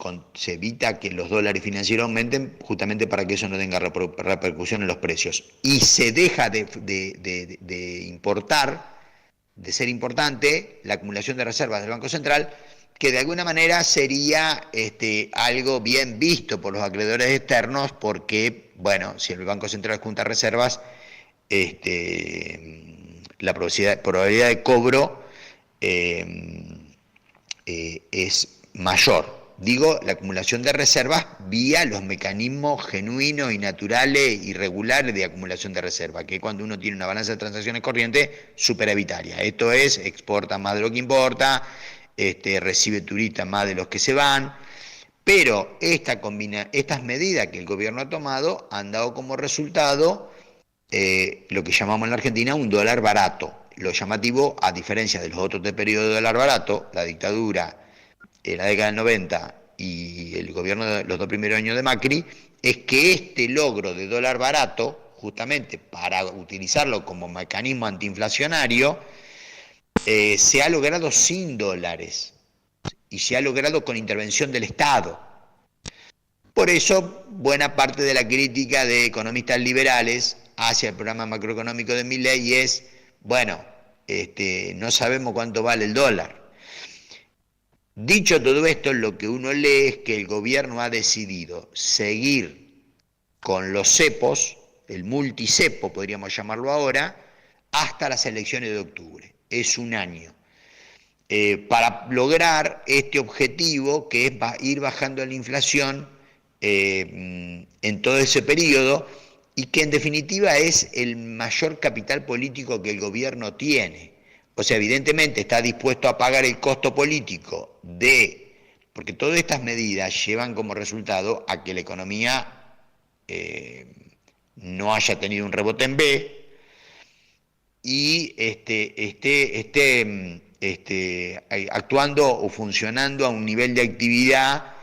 evita que los dólares financieros aumenten justamente para que eso no tenga repercusión en los precios. Y se deja de importar, de ser importante, la acumulación de reservas del Banco Central, que de alguna manera sería algo bien visto por los acreedores externos, porque, bueno, si el Banco Central junta reservas, la probabilidad de cobro es mayor. Digo, la acumulación de reservas vía los mecanismos genuinos y naturales y regulares de acumulación de reservas, que cuando uno tiene una balanza de transacciones corriente superavitaria. Esto es, exporta más de lo que importa, recibe turistas más de los que se van, pero estas medidas que el gobierno ha tomado han dado como resultado lo que llamamos en la Argentina un dólar barato. Lo llamativo, a diferencia de los otros de periodo de dólar barato, la dictadura, la década del 90 y el gobierno de los 2 primeros años de Macri, es que este logro de dólar barato, justamente para utilizarlo como mecanismo antiinflacionario, se ha logrado sin dólares y se ha logrado con intervención del Estado. Por eso, buena parte de la crítica de economistas liberales hacia el programa macroeconómico de Milei es, bueno, no sabemos cuánto vale el dólar. Dicho todo esto, lo que uno lee es que el gobierno ha decidido seguir con los cepos, el multicepo podríamos llamarlo ahora, hasta las elecciones de octubre. Es un año. Para lograr este objetivo, que es ir bajando la inflación en todo ese periodo, y que en definitiva es el mayor capital político que el gobierno tiene. O sea, evidentemente está dispuesto a pagar el costo político porque todas estas medidas llevan como resultado a que la economía no haya tenido un rebote en B y esté actuando o funcionando a un nivel de actividad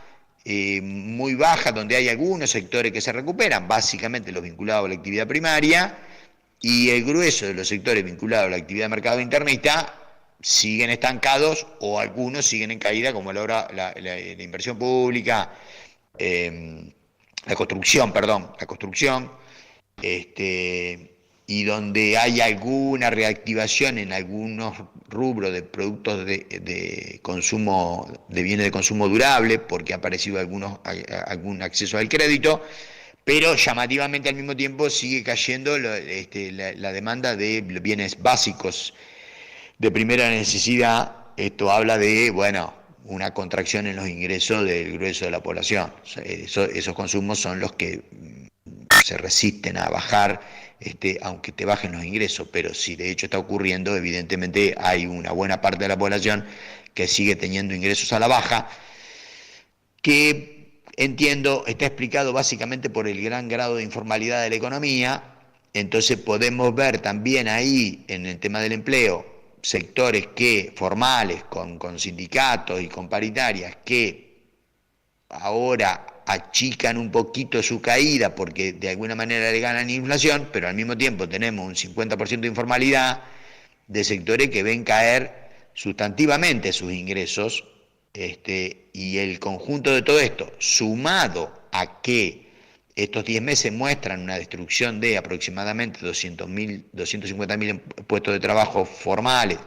muy baja, donde hay algunos sectores que se recuperan, básicamente los vinculados a la actividad primaria, y el grueso de los sectores vinculados a la actividad de mercado internista siguen estancados o algunos siguen en caída, como la inversión pública, la construcción, y donde hay alguna reactivación en algunos rubros de productos de consumo, de bienes de consumo durable, porque ha aparecido algún acceso al crédito, pero llamativamente al mismo tiempo sigue cayendo la demanda de bienes básicos de primera necesidad. Esto habla de, una contracción en los ingresos del grueso de la población. Esos consumos son los que se resisten a bajar, aunque te bajen los ingresos, pero si de hecho está ocurriendo, evidentemente hay una buena parte de la población que sigue teniendo ingresos a la baja, que entiendo está explicado básicamente por el gran grado de informalidad de la economía. Entonces podemos ver también ahí, en el tema del empleo, sectores formales, con sindicatos y con paritarias, que ahora achican un poquito su caída porque de alguna manera le ganan inflación, pero al mismo tiempo tenemos un 50% de informalidad, de sectores que ven caer sustantivamente sus ingresos, y el conjunto de todo esto, sumado a que estos 10 meses muestran una destrucción de aproximadamente 250.000 puestos de trabajo formales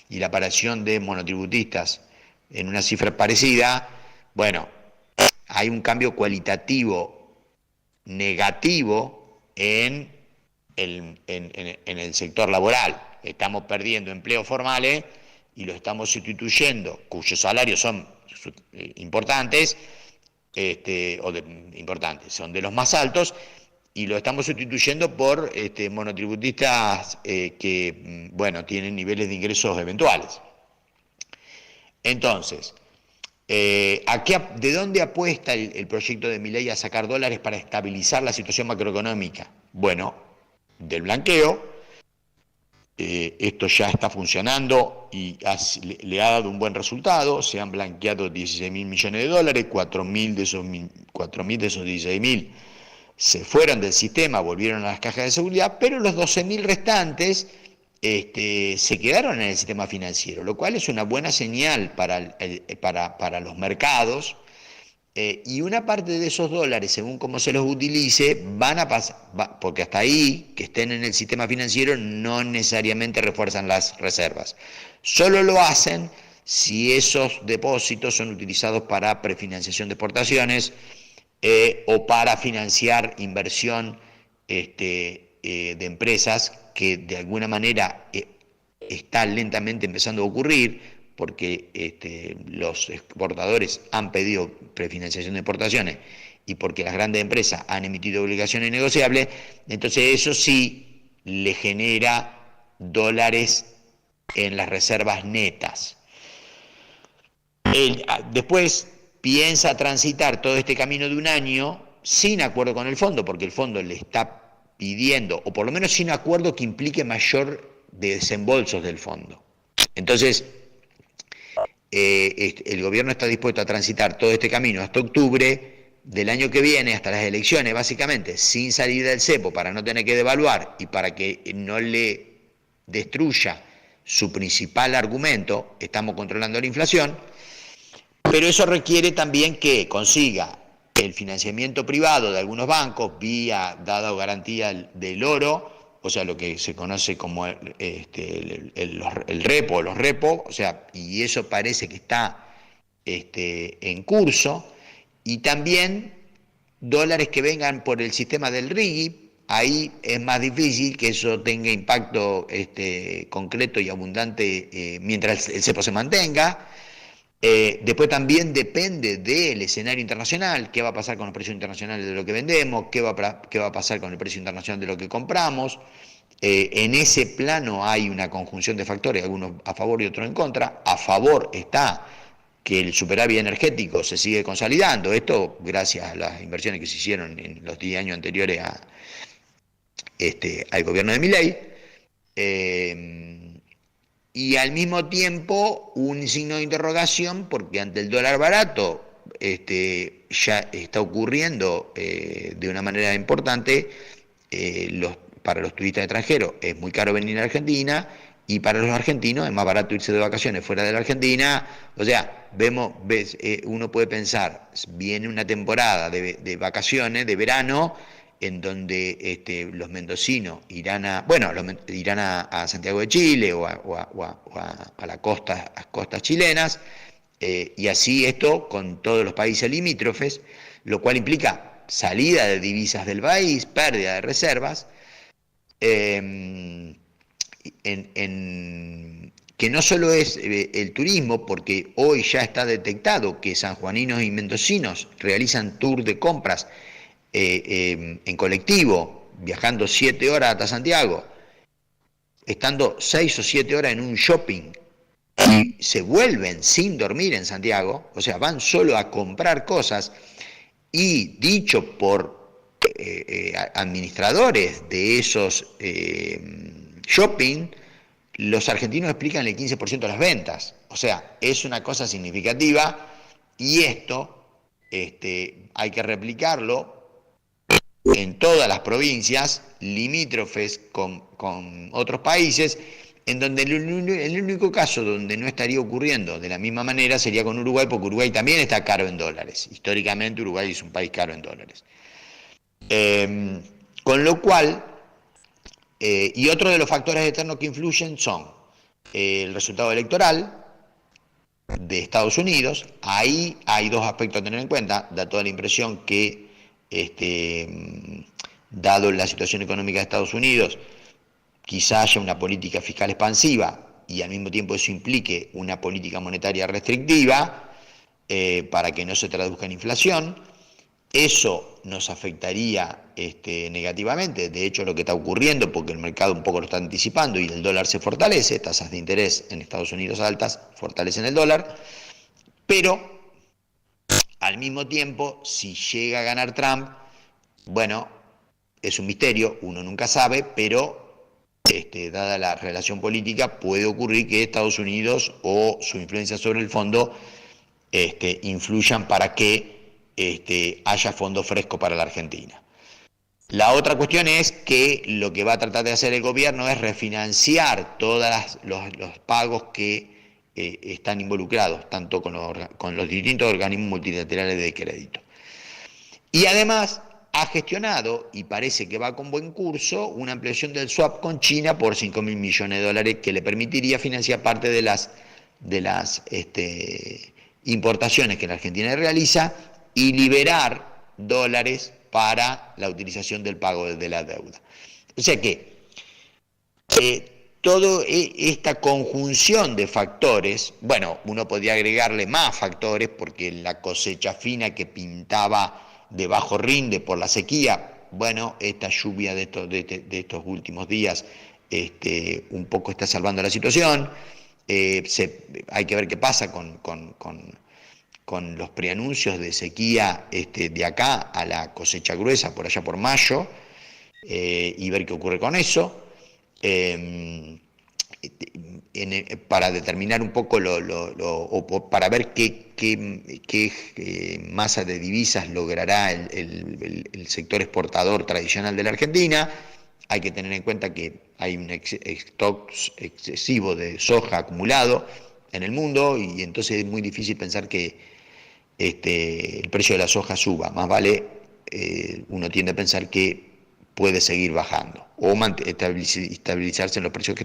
y la aparición de monotributistas en una cifra parecida, hay un cambio cualitativo negativo en el sector laboral. Estamos perdiendo empleos formales y los estamos sustituyendo, cuyos salarios son importantes, son de los más altos, y lo estamos sustituyendo por monotributistas que tienen niveles de ingresos eventuales. Entonces, ¿de dónde apuesta el proyecto de Milei a sacar dólares para estabilizar la situación macroeconómica? Del blanqueo. Esto ya está funcionando y le ha dado un buen resultado. Se han blanqueado 16.000 millones de dólares, 4.000 de esos 16.000 se fueron del sistema, volvieron a las cajas de seguridad, pero los 12.000 restantes se quedaron en el sistema financiero, lo cual es una buena señal para los mercados, y una parte de esos dólares, según cómo se los utilice, van a pasar, porque hasta ahí, que estén en el sistema financiero, no necesariamente refuerzan las reservas. Solo lo hacen si esos depósitos son utilizados para prefinanciación de exportaciones o para financiar inversión de empresas que de alguna manera está lentamente empezando a ocurrir, porque los exportadores han pedido prefinanciación de exportaciones y porque las grandes empresas han emitido obligaciones negociables. Entonces eso sí le genera dólares en las reservas netas. Después piensa transitar todo este camino de un año sin acuerdo con el fondo, porque el fondo le está pidiendo, o por lo menos sin acuerdo que implique mayor desembolsos del fondo. Entonces, el gobierno está dispuesto a transitar todo este camino hasta octubre del año que viene, hasta las elecciones, básicamente, sin salir del cepo, para no tener que devaluar y para que no le destruya su principal argumento: estamos controlando la inflación. Pero eso requiere también que consiga el financiamiento privado de algunos bancos, dado garantía del oro, o sea, lo que se conoce como el repo, los repos, o sea, y eso parece que está en curso, y también dólares que vengan por el sistema del RIGI. Ahí es más difícil que eso tenga impacto concreto y abundante mientras el cepo se mantenga. Después también depende del escenario internacional: qué va a pasar con los precios internacionales de lo que vendemos, qué va a pasar con el precio internacional de lo que compramos. En ese plano hay una conjunción de factores, algunos a favor y otros en contra. A favor está que el superávit energético se sigue consolidando, esto gracias a las inversiones que se hicieron en los 10 años anteriores al gobierno de Milei. Y al mismo tiempo un signo de interrogación, porque ante el dólar barato ya está ocurriendo de una manera importante, para los turistas extranjeros es muy caro venir a Argentina, y para los argentinos es más barato irse de vacaciones fuera de la Argentina. O sea, uno puede pensar, viene una temporada de vacaciones, de verano, en donde los mendocinos irán a Santiago de Chile o a las costas chilenas, y así esto con todos los países limítrofes, lo cual implica salida de divisas del país, pérdida de reservas, que no solo es el turismo, porque hoy ya está detectado que sanjuaninos y mendocinos realizan tour de compras en colectivo, viajando 7 horas hasta Santiago, estando 6 o 7 horas en un shopping, y se vuelven sin dormir en Santiago, o sea, van solo a comprar cosas, y dicho por administradores de esos shopping, los argentinos explican el 15% de las ventas. O sea, es una cosa significativa, y esto hay que replicarlo en todas las provincias limítrofes con otros países, en donde el único caso donde no estaría ocurriendo de la misma manera sería con Uruguay, porque Uruguay también está caro en dólares. Históricamente Uruguay es un país caro en dólares. Con lo cual, y otro de los factores externos que influyen son el resultado electoral de Estados Unidos. Ahí hay dos aspectos a tener en cuenta. Da toda la impresión que, dado la situación económica de Estados Unidos, quizá haya una política fiscal expansiva y al mismo tiempo eso implique una política monetaria restrictiva para que no se traduzca en inflación. Eso nos afectaría negativamente, de hecho lo que está ocurriendo, porque el mercado un poco lo está anticipando y el dólar se fortalece, tasas de interés en Estados Unidos altas fortalecen el dólar, pero al mismo tiempo, si llega a ganar Trump, bueno, es un misterio, uno nunca sabe, pero dada la relación política, puede ocurrir que Estados Unidos o su influencia sobre el fondo influyan para que haya fondo fresco para la Argentina. La otra cuestión es que lo que va a tratar de hacer el gobierno es refinanciar todos los pagos que están involucrados, tanto con los distintos organismos multilaterales de crédito. Y además ha gestionado, y parece que va con buen curso, una ampliación del swap con China por $5.000 millones que le permitiría financiar parte de las importaciones que la Argentina realiza y liberar dólares para la utilización del pago de la deuda. O sea que toda esta conjunción de factores, bueno, uno podría agregarle más factores, porque la cosecha fina que pintaba de bajo rinde por la sequía, bueno, esta lluvia de estos últimos días un poco está salvando la situación. Hay que ver qué pasa con los preanuncios de sequía de acá a la cosecha gruesa, por allá por mayo, y ver qué ocurre con eso, para determinar un poco o para ver qué masa de divisas logrará el sector exportador tradicional de la Argentina. Hay que tener en cuenta que hay un stock excesivo de soja acumulado en el mundo, y entonces es muy difícil pensar que el precio de la soja suba. Más vale, uno tiende a pensar que puede seguir bajando o estabilizarse en los precios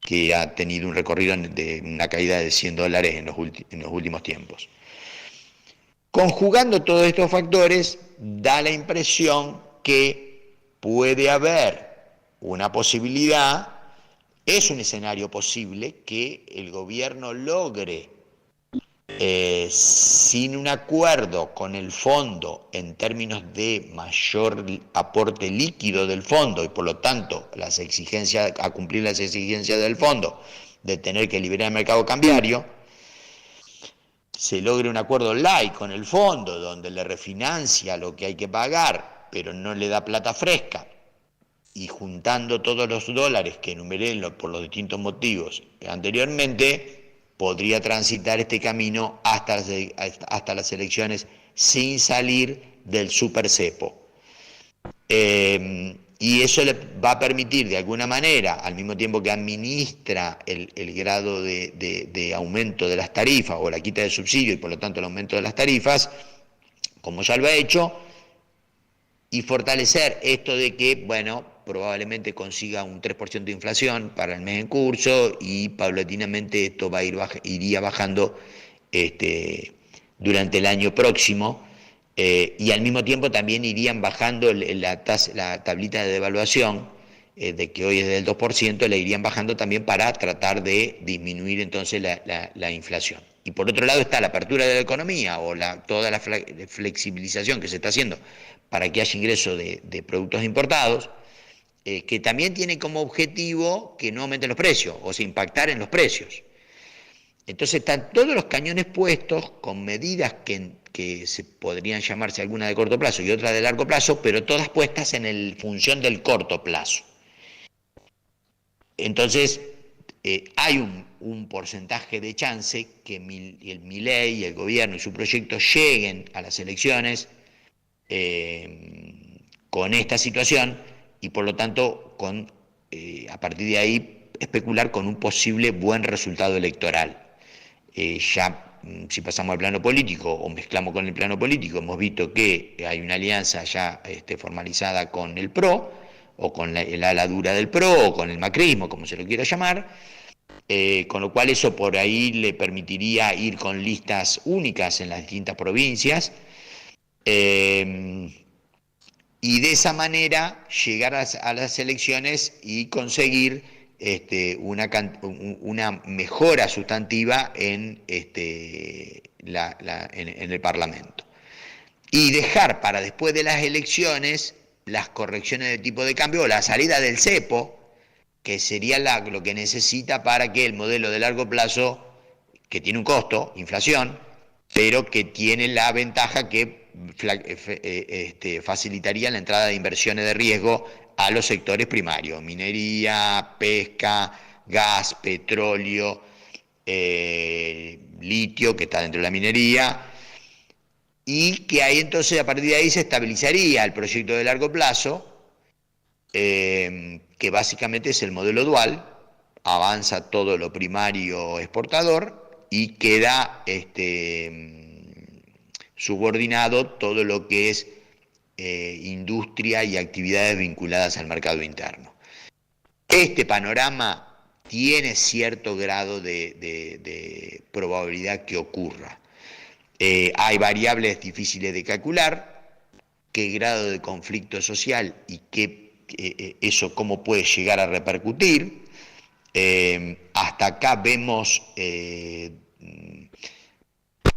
que ha tenido un recorrido de una caída de $100 en los últimos tiempos. Conjugando todos estos factores, da la impresión que puede haber una posibilidad, es un escenario posible, que el gobierno logre, sin un acuerdo con el fondo en términos de mayor aporte líquido del fondo y por lo tanto a cumplir las exigencias del fondo de tener que liberar el mercado cambiario, se logre un acuerdo light con el fondo donde le refinancia lo que hay que pagar pero no le da plata fresca, y juntando todos los dólares que enumeré por los distintos motivos anteriormente, podría transitar este camino hasta las elecciones sin salir del supercepo. Y eso le va a permitir de alguna manera, al mismo tiempo que administra el grado de aumento de las tarifas o la quita de subsidio y por lo tanto el aumento de las tarifas, como ya lo ha hecho, y fortalecer esto de que, bueno, probablemente consiga un 3% de inflación para el mes en curso y paulatinamente esto va a iría bajando durante el año próximo, y al mismo tiempo también irían bajando la tablita de devaluación, de que hoy es del 2%, la irían bajando también para tratar de disminuir entonces la inflación. Y por otro lado está la apertura de la economía o toda la flexibilización que se está haciendo para que haya ingreso de productos importados, que también tiene como objetivo que no aumenten los precios, o sea, impactar en los precios. Entonces están todos los cañones puestos con medidas que se podrían llamarse algunas de corto plazo y otras de largo plazo, pero todas puestas en función del corto plazo. Entonces, hay un porcentaje de chance que el Milei, el gobierno y su proyecto lleguen a las elecciones con esta situación y por lo tanto a partir de ahí especular con un posible buen resultado electoral. Si pasamos al plano político o mezclamos con el plano político, hemos visto que hay una alianza ya formalizada con el PRO, o con el ala dura del PRO, o con el macrismo, como se lo quiera llamar, con lo cual eso por ahí le permitiría ir con listas únicas en las distintas provincias, y de esa manera llegar a las elecciones y conseguir una mejora sustantiva en el Parlamento. Y dejar para después de las elecciones las correcciones de tipo de cambio o la salida del cepo, que sería lo que necesita para que el modelo de largo plazo, que tiene un costo, inflación, pero que tiene la ventaja que facilitaría la entrada de inversiones de riesgo a los sectores primarios, minería, pesca, gas, petróleo, litio, que está dentro de la minería, y que ahí entonces a partir de ahí se estabilizaría el proyecto de largo plazo, que básicamente es el modelo dual, avanza todo lo primario exportador y queda subordinado todo lo que es industria y actividades vinculadas al mercado interno. Este panorama tiene cierto grado de probabilidad que ocurra. Hay variables difíciles de calcular, qué grado de conflicto social y eso cómo puede llegar a repercutir. Hasta acá vemos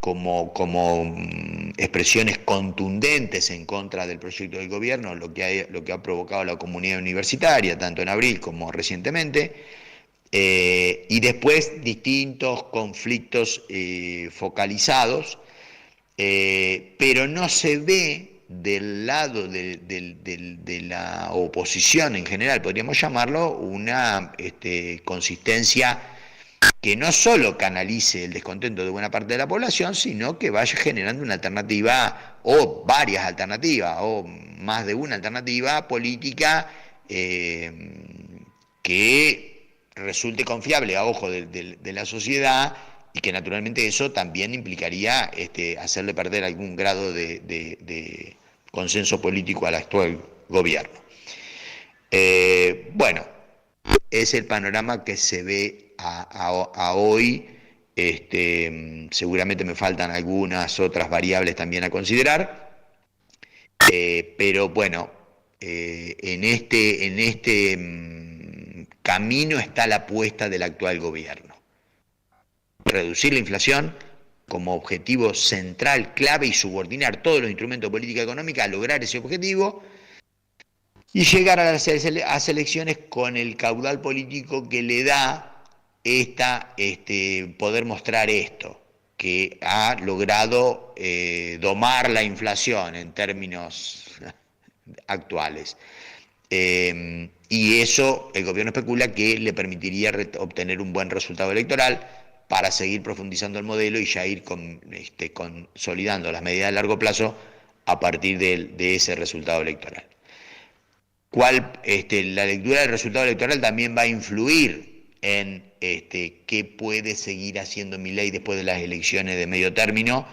como expresiones contundentes en contra del proyecto del gobierno, lo que ha provocado la comunidad universitaria, tanto en abril como recientemente, y después distintos conflictos focalizados, pero no se ve del lado de la oposición en general, podríamos llamarlo, una consistencia que no solo canalice el descontento de buena parte de la población, sino que vaya generando una alternativa, o varias alternativas, o más de una alternativa política que resulte confiable a ojo de la sociedad, y que naturalmente eso también implicaría hacerle perder algún grado de consenso político al actual gobierno. Bueno, es el panorama que se ve a hoy. Seguramente me faltan algunas otras variables también a considerar, pero bueno, en este camino está la apuesta del actual gobierno. Reducir la inflación como objetivo central, clave, y subordinar todos los instrumentos de política económica a lograr ese objetivo, y llegar a las elecciones con el caudal político que le da poder mostrar esto, que ha logrado domar la inflación en términos actuales. Y eso el gobierno especula que le permitiría obtener un buen resultado electoral para seguir profundizando el modelo y ya ir consolidando las medidas de largo plazo a partir de ese resultado electoral. La lectura del resultado electoral también va a influir en qué puede seguir haciendo Milei después de las elecciones de medio término,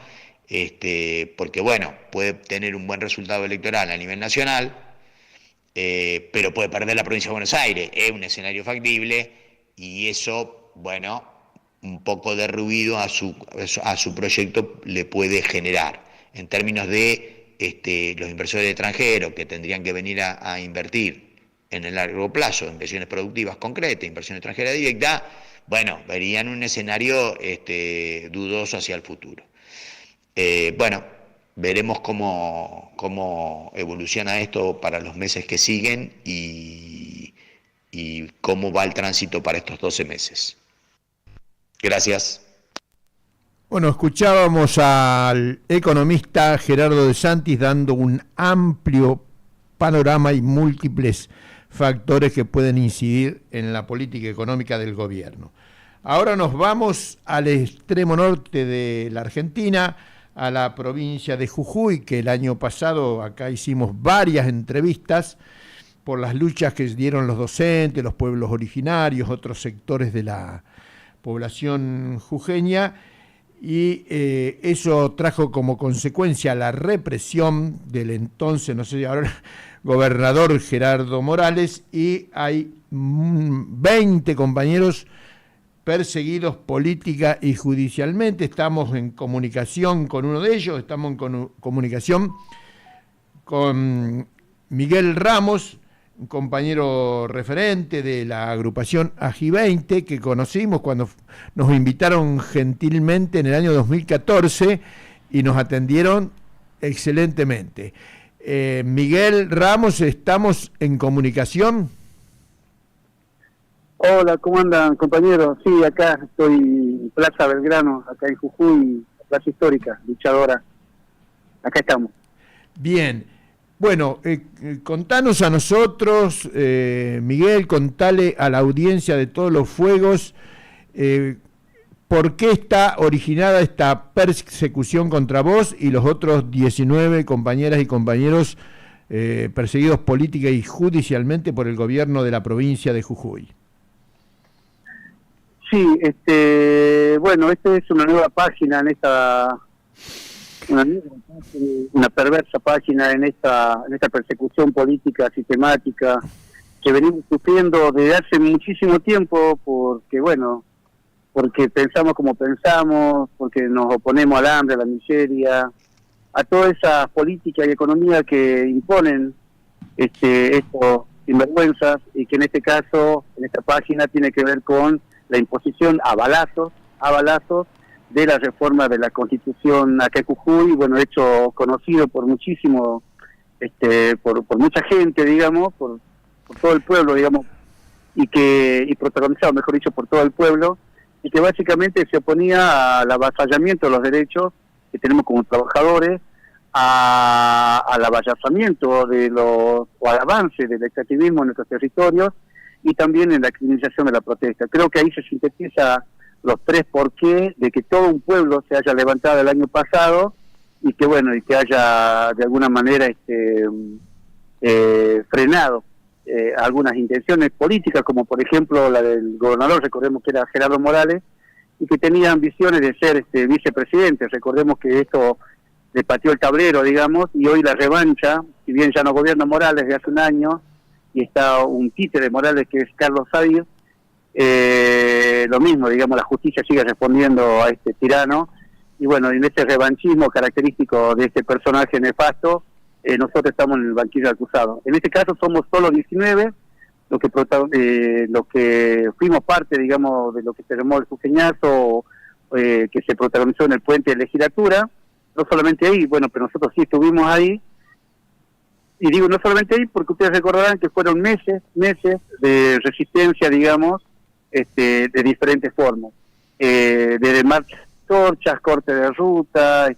porque bueno, puede tener un buen resultado electoral a nivel nacional, pero puede perder la provincia de Buenos Aires, es un escenario factible, y eso, bueno, un poco de ruido a su proyecto le puede generar, en términos de los inversores extranjeros que tendrían que venir a invertir en el largo plazo, inversiones productivas concretas, inversión extranjera directa, bueno, verían un escenario dudoso hacia el futuro. Bueno, veremos cómo evoluciona esto para los meses que siguen y cómo va el tránsito para estos 12 meses. Gracias. Bueno, escuchábamos al economista Gerardo De Santis dando un amplio panorama y múltiples factores que pueden incidir en la política económica del gobierno. Ahora nos vamos al extremo norte de la Argentina, a la provincia de Jujuy, que el año pasado acá hicimos varias entrevistas por las luchas que dieron los docentes, los pueblos originarios, otros sectores de la población jujeña, y eso trajo como consecuencia la represión del entonces, no sé, ahora gobernador Gerardo Morales, y hay 20 compañeros perseguidos política y judicialmente. Estamos en comunicación con uno de ellos, estamos en comunicación con Miguel Ramos, un compañero referente de la agrupación AGI 20, que conocimos cuando nos invitaron gentilmente en el año 2014 y nos atendieron excelentemente. Miguel Ramos, estamos en comunicación. Hola, ¿cómo andan, compañeros? Sí, acá estoy en Plaza Belgrano, acá en Jujuy, Plaza Histórica, luchadora. Acá estamos. Bien. Bueno, contanos a nosotros, Miguel, contale a la audiencia de Todos los Fuegos, ¿por qué está originada esta persecución contra vos y los otros 19 compañeras y compañeros perseguidos política y judicialmente por el gobierno de la provincia de Jujuy? Sí, bueno, esta es una nueva página en esta... Una perversa página en esta persecución política sistemática que venimos sufriendo desde hace muchísimo tiempo, porque pensamos como pensamos, porque nos oponemos al hambre, a la miseria, a todas esas políticas y economía que imponen estos sinvergüenzas, y que en este caso, en esta página, tiene que ver con la imposición a balazos de la reforma de la Constitución acá en Jujuy, bueno, hecho conocido por muchísimo, por mucha gente, digamos, por todo el pueblo, digamos, y protagonizado, mejor dicho, por todo el pueblo, y que básicamente se oponía al avasallamiento de los derechos que tenemos como trabajadores, al avasallamiento o al avance del extractivismo en nuestros territorios, y también en la criminalización de la protesta. Creo que ahí se sintetiza los tres porqués de que todo un pueblo se haya levantado el año pasado y que haya de alguna manera frenado algunas intenciones políticas, como por ejemplo la del gobernador, recordemos que era Gerardo Morales, y que tenía ambiciones de ser vicepresidente. Recordemos que esto le pateó el tablero, digamos, y hoy la revancha, si bien ya no gobierna Morales desde hace un año, y está un títere de Morales que es Carlos Sadir, lo mismo, digamos, la justicia sigue respondiendo a este tirano, y bueno, en este revanchismo característico de este personaje nefasto, nosotros estamos en el banquillo de acusados. En este caso somos solo 19 los que fuimos parte, digamos, de lo que se llamó el jujeñazo, que se protagonizó en el puente de legislatura. No solamente ahí, bueno, pero nosotros sí estuvimos ahí, y digo no solamente ahí porque ustedes recordarán que fueron meses de resistencia, digamos, de diferentes formas, desde marchas, torchas, cortes de ruta,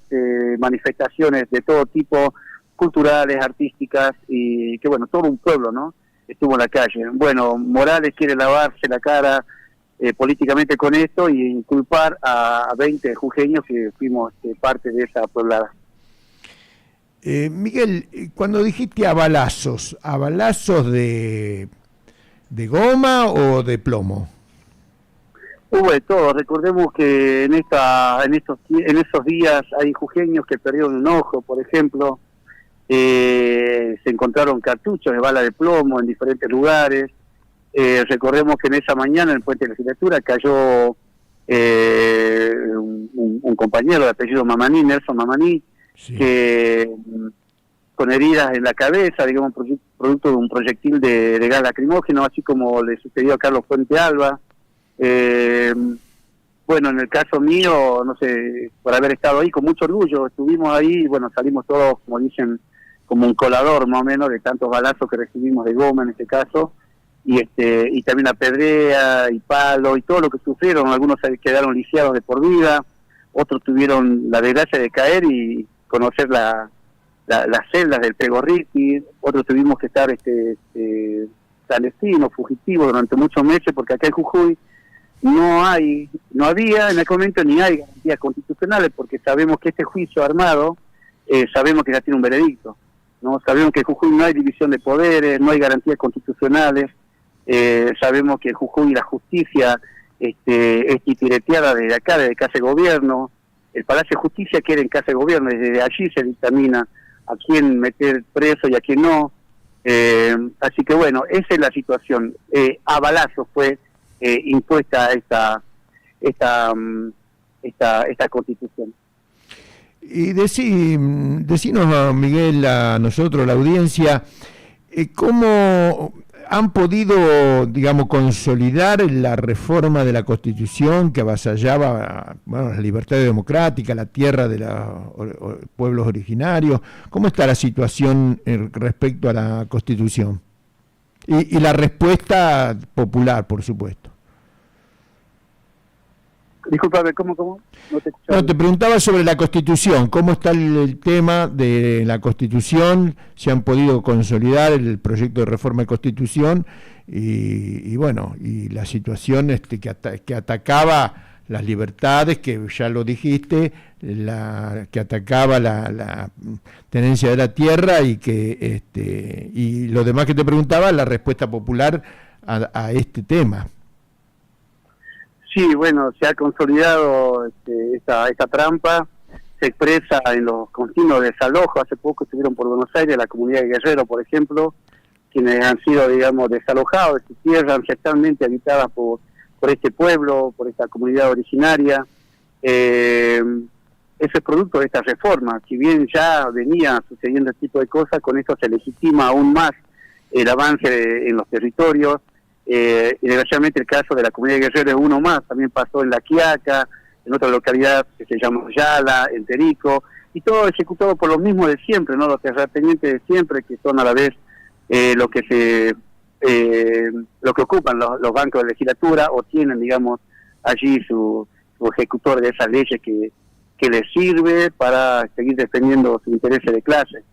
manifestaciones de todo tipo, culturales, artísticas, y que bueno, todo un pueblo, ¿no?, estuvo en la calle. Bueno, Morales quiere lavarse la cara políticamente con esto y inculpar a 20 jujeños que fuimos parte de esa poblada. Miguel, cuando dijiste a balazos ¿de goma o de plomo? Hubo de todo. Recordemos que en esos días hay jujeños que perdieron un ojo, por ejemplo. Se encontraron cartuchos de bala de plomo en diferentes lugares. Recordemos que en esa mañana en el puente de la legislatura cayó un compañero de apellido Mamaní, Nelson Mamaní, sí, que con heridas en la cabeza, digamos, producto de un proyectil de gas lacrimógeno, así como le sucedió a Carlos Fuente Alba. Bueno, en el caso mío, no sé, por haber estado ahí con mucho orgullo, estuvimos ahí y bueno, salimos todos, como dicen, como un colador más o menos de tantos balazos que recibimos de goma en este caso, y también apedrea y palo y todo lo que sufrieron. Algunos quedaron lisiados de por vida, otros tuvieron la desgracia de caer y conocer las celdas del Pegorriti, otros tuvimos que estar clandestinos, fugitivos durante muchos meses, porque acá en Jujuy no había en aquel momento ni hay garantías constitucionales, porque sabemos que este juicio armado, sabemos que ya tiene un veredicto, ¿no? Sabemos que en Jujuy no hay división de poderes, no hay garantías constitucionales, sabemos que en Jujuy la justicia es titireteada desde acá, desde Casa de Gobierno. El Palacio de Justicia queda en Casa de Gobierno, desde allí se dictamina a quién meter preso y a quién no. Así que bueno, esa es la situación. A balazo fue impuesta esta Constitución. Y decinos, Miguel, a nosotros, la audiencia, ¿cómo han podido, digamos, consolidar la reforma de la Constitución que avasallaba, bueno, la libertad democrática, la tierra de los pueblos originarios? ¿Cómo está la situación respecto a la Constitución? Y la respuesta popular, por supuesto. Discúlpame, ¿cómo? No te escuchaba. No, te preguntaba sobre la Constitución. ¿Cómo está el tema de la Constitución? ¿Se han podido consolidar el proyecto de reforma de Constitución? Y bueno, y la situación que atacaba las libertades, que ya lo dijiste, que atacaba la tenencia de la tierra y que y lo demás que te preguntaba, la respuesta popular a este tema. Sí, bueno, se ha consolidado esta trampa, se expresa en los continuos desalojos. Hace poco estuvieron por Buenos Aires la comunidad de Guerrero, por ejemplo, quienes han sido, digamos, desalojados de su tierra ancestralmente habitada por este pueblo, por esta comunidad originaria. Ese es producto de esta reforma. Si bien ya venía sucediendo este tipo de cosas, con esto se legitima aún más el avance en los territorios. Y desgraciadamente el caso de la comunidad de Guerrero es uno más. También pasó en La Quiaca, en otra localidad que se llama Yala, en Terico, y todo ejecutado por los mismos de siempre, ¿no? Los terratenientes de siempre, que son a la vez lo que ocupan los bancos de legislatura, o tienen, digamos, allí su ejecutor de esas leyes que les sirve para seguir defendiendo sus intereses de clase.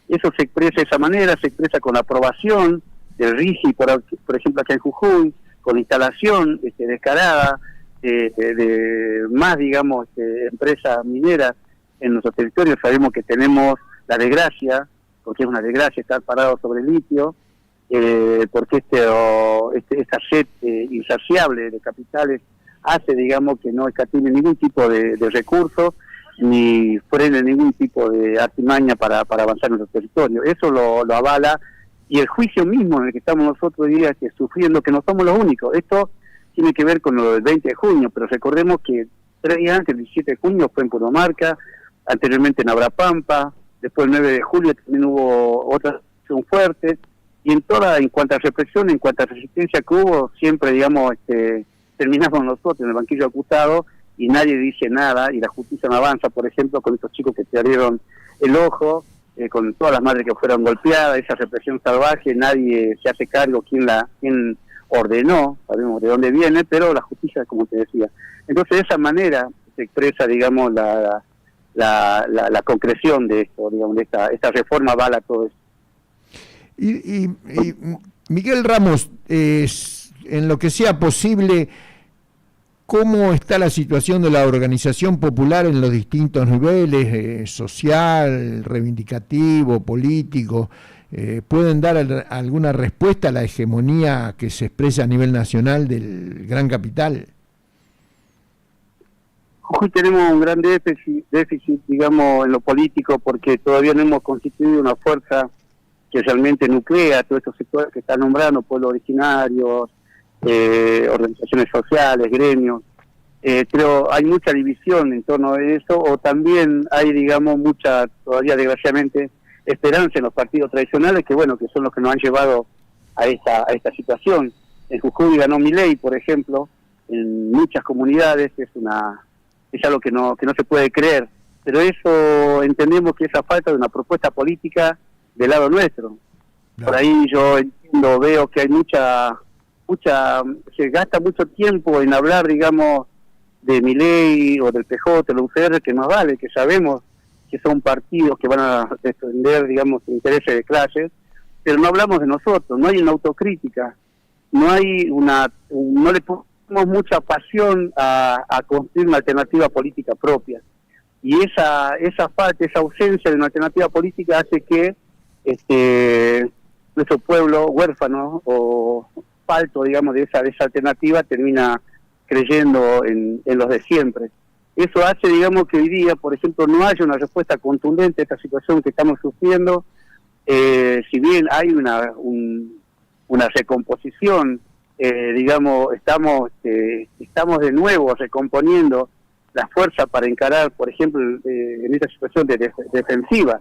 Eso se expresa de esa manera, se expresa con la aprobación del RIGI, por ejemplo, acá en Jujuy, con instalación descarada de más, digamos, empresas mineras en nuestros territorios. Sabemos que tenemos la desgracia, porque es una desgracia estar parado sobre el litio, porque esta sed insaciable de capitales hace, digamos, que no escatime ningún tipo de recursos, ni frene ningún tipo de artimaña para avanzar en nuestro territorio. Eso lo avala. Y el juicio mismo en el que estamos nosotros hoy día sufriendo, que no somos los únicos. Esto tiene que ver con lo del 20 de junio, pero recordemos que 3 días antes, el 17 de junio, fue en Purmamarca, anteriormente en Abrapampa, después el 9 de julio también hubo otra acción fuerte, y en cuanto a represión, en cuanto a resistencia que hubo, siempre, digamos, terminamos nosotros en el banquillo acusado, y nadie dice nada, y la justicia no avanza, por ejemplo, con estos chicos que perdieron el ojo, con todas las madres que fueron golpeadas, esa represión salvaje, nadie se hace cargo quién ordenó, sabemos de dónde viene, pero la justicia, como te decía. Entonces, de esa manera se expresa, digamos, la concreción de esto, digamos, de esta reforma avala todo eso. Y Miguel Ramos, en lo que sea posible, ¿cómo está la situación de la organización popular en los distintos niveles, social, reivindicativo, político? ¿Pueden dar alguna respuesta a la hegemonía que se expresa a nivel nacional del gran capital? Jujuy tenemos un gran déficit, digamos, en lo político, porque todavía no hemos constituido una fuerza que realmente nuclea todos estos sectores que están nombrando, pueblos originarios, organizaciones sociales, gremios. Creo hay mucha división en torno a eso, o también hay, digamos, mucha, todavía desgraciadamente, esperanza en los partidos tradicionales, que bueno, que son los que nos han llevado a esta situación. En Jujuy ganó Milei, por ejemplo, en muchas comunidades, es algo que no se puede creer, pero eso entendemos que es a falta de una propuesta política del lado nuestro. No. Por ahí yo entiendo, veo que hay se gasta mucho tiempo en hablar, digamos, de Milei o del PJ, de la UCR, que nos vale, que sabemos que son partidos que van a defender, digamos, intereses de clases, pero no hablamos de nosotros, no hay una autocrítica, no le ponemos mucha pasión a construir una alternativa política propia. Y esa falta, esa ausencia de una alternativa política hace que nuestro pueblo huérfano o falto, digamos, de esa alternativa termina creyendo en los de siempre. Eso hace, digamos, que hoy día, por ejemplo, no haya una respuesta contundente a esta situación que estamos sufriendo. Si bien hay una recomposición, digamos, estamos de nuevo recomponiendo la fuerza para encarar, por ejemplo, en esta situación defensiva,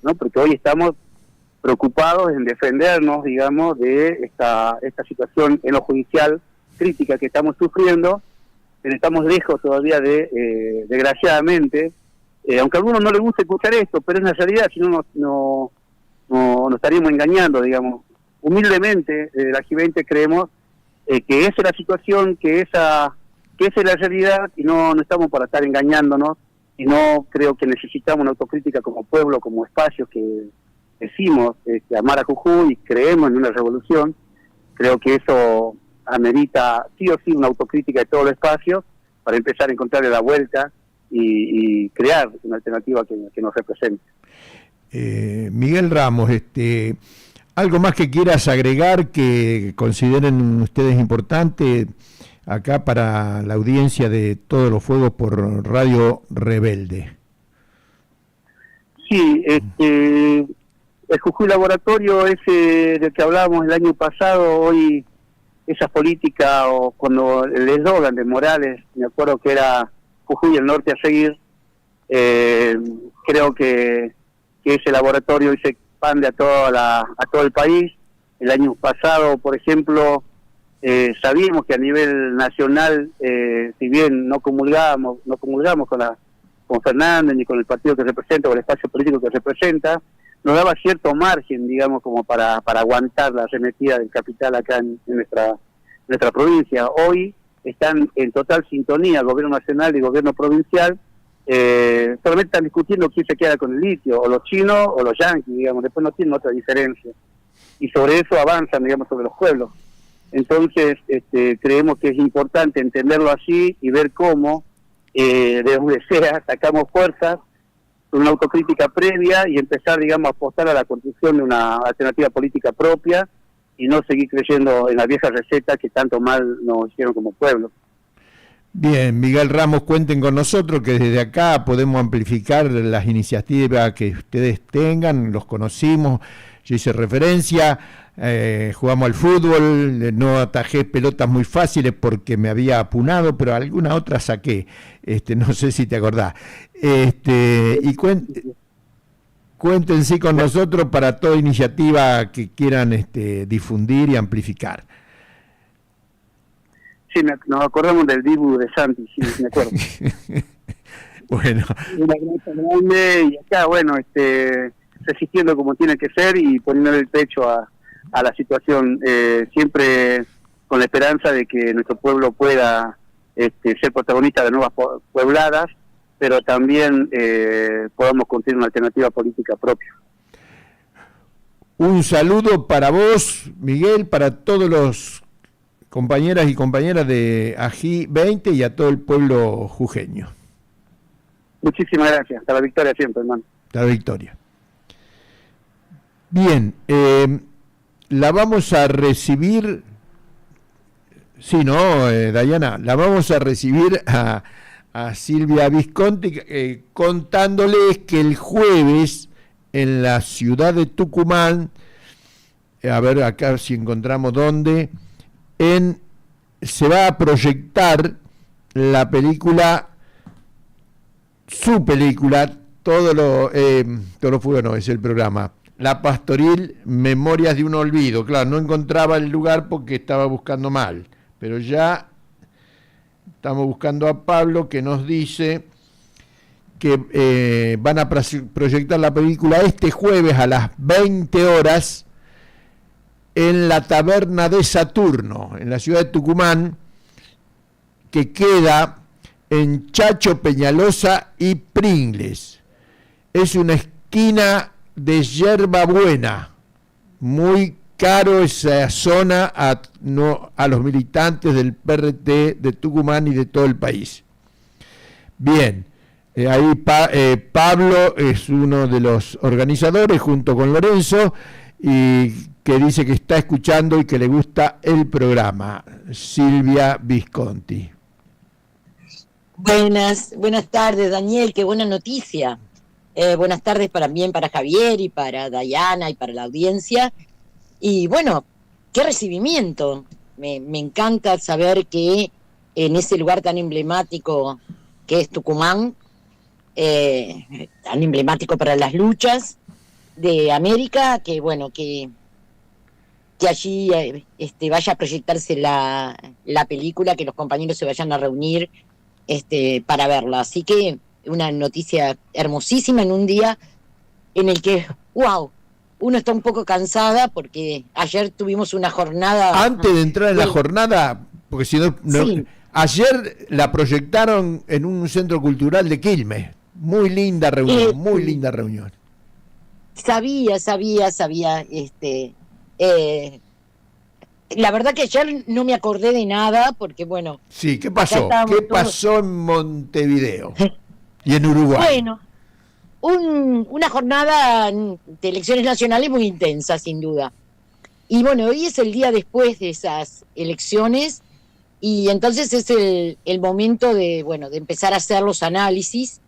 ¿no? Porque hoy estamos preocupados en defendernos, digamos, de esta situación en lo judicial crítica que estamos sufriendo, pero estamos lejos todavía desgraciadamente, aunque a algunos no les gusta escuchar esto, pero es una realidad, si no nos estaríamos engañando, digamos. Humildemente, la G20 creemos que esa es la situación, que esa es la realidad, y no estamos para estar engañándonos, y no creo que necesitamos una autocrítica como pueblo, como espacio que decimos amar a Jujuy y creemos en una revolución. Creo que eso amerita sí o sí una autocrítica de todo el espacio para empezar a encontrarle la vuelta y crear una alternativa que nos represente. Miguel Ramos, ¿algo más que quieras agregar que consideren ustedes importante acá para la audiencia de Todos los Fuegos por Radio Rebelde? Sí, el Jujuy Laboratorio ese del que hablábamos el año pasado, hoy esa política, o cuando el eslogan de Morales, me acuerdo que era Jujuy el norte a seguir, creo que ese laboratorio hoy se expande a todo el país. El año pasado, por ejemplo, sabíamos que a nivel nacional, si bien no comulgamos con Fernández ni con el partido que representa o el espacio político que representa, nos daba cierto margen, digamos, como para aguantar la arremetida del capital acá en nuestra provincia. Hoy están en total sintonía el gobierno nacional y el gobierno provincial, solamente están discutiendo quién se queda con el litio, o los chinos o los yanquis, digamos, después no tienen otra diferencia. Y sobre eso avanzan, digamos, sobre los pueblos. Entonces, creemos que es importante entenderlo así y ver cómo, de donde sea, sacamos fuerzas, una autocrítica previa y empezar, digamos, a apostar a la construcción de una alternativa política propia y no seguir creyendo en la vieja receta que tanto mal nos hicieron como pueblo. Bien, Miguel Ramos, cuenten con nosotros que desde acá podemos amplificar las iniciativas que ustedes tengan, los conocimos, yo hice referencia, jugamos al fútbol, no atajé pelotas muy fáciles porque me había apunado, pero alguna otra saqué, no sé si te acordás. Y cuéntense con nosotros para toda iniciativa que quieran difundir y amplificar. Sí, nos acordamos del Dibu de Santi, sí, me acuerdo. Bueno. Una gran grande y acá, bueno, resistiendo como tiene que ser y poniendo el pecho a la situación, siempre con la esperanza de que nuestro pueblo pueda ser protagonista de nuevas puebladas, pero también podamos construir una alternativa política propia. Un saludo para vos, Miguel, para todos los compañeras y compañeras de AG20 y a todo el pueblo jujeño. Muchísimas gracias. Hasta la victoria siempre, hermano. Hasta la victoria. Bien, la vamos a recibir, sí, ¿no, Dayana? La vamos a recibir a a Silvia Visconti contándoles que el jueves en la ciudad de Tucumán, a ver acá si encontramos dónde, se va a proyectar la película, su película, Todo lo fuego no, es el programa, La Pastoril, Memorias de un Olvido. Claro, no encontraba el lugar porque estaba buscando mal, pero ya estamos buscando a Pablo, que nos dice que van a proyectar la película este jueves a las 20 horas en la Taberna de Saturno, en la ciudad de Tucumán, que queda en Chacho, Peñalosa y Pringles. Es una esquina de Yerba Buena, muy caro esa zona a los militantes del PRT de Tucumán y de todo el país. Bien, ahí Pablo es uno de los organizadores junto con Lorenzo, y que dice que está escuchando y que le gusta el programa. Silvia Visconti. Buenas tardes, Daniel, qué buena noticia. Buenas tardes también para Javier y para Dayana y para la audiencia. Y bueno, qué recibimiento. Me encanta saber que en ese lugar tan emblemático que es Tucumán, tan emblemático para las luchas de América, que bueno, que allí vaya a proyectarse la película, que los compañeros se vayan a reunir para verla. Así que una noticia hermosísima en un día en el que, wow, uno está un poco cansada porque ayer tuvimos una jornada. Antes de entrar en la jornada, porque si no, sí. Ayer la proyectaron en un centro cultural de Quilmes. Muy linda reunión, muy linda reunión. Sabía. La verdad que ayer no me acordé de nada porque, bueno. Sí, ¿qué pasó? ¿Qué pasó en Montevideo y en Uruguay? Bueno, una jornada de elecciones nacionales muy intensa, sin duda. Y bueno, hoy es el día después de esas elecciones y entonces es el momento de empezar a hacer los análisis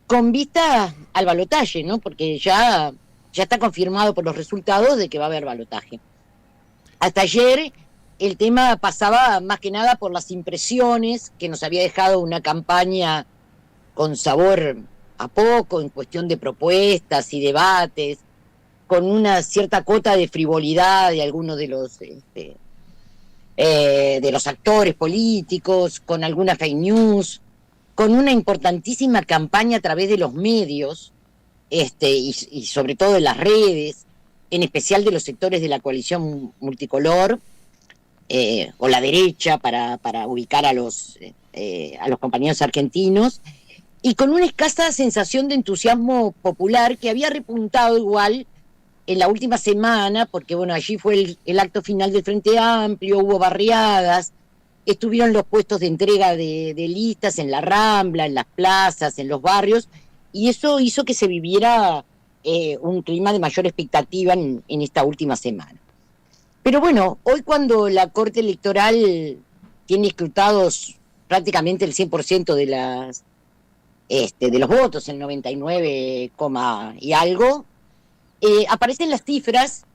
con vista al balotaje, ¿no? Porque ya está confirmado por los resultados de que va a haber balotaje. Hasta ayer el tema pasaba más que nada por las impresiones que nos había dejado una campaña con sabor a poco en cuestión de propuestas y debates, con una cierta cuota de frivolidad de algunos de los actores políticos, con alguna fake news, con una importantísima campaña a través de los medios y sobre todo de las redes, en especial de los sectores de la coalición multicolor o la derecha para ubicar a los compañeros argentinos, y con una escasa sensación de entusiasmo popular que había repuntado igual en la última semana, porque bueno, allí fue el acto final del Frente Amplio, hubo barriadas, estuvieron los puestos de entrega de listas en la Rambla, en las plazas, en los barrios, y eso hizo que se viviera un clima de mayor expectativa en esta última semana. Pero bueno, hoy cuando la Corte Electoral tiene escrutados prácticamente el 100% de los votos, el 99, y algo, aparecen las cifras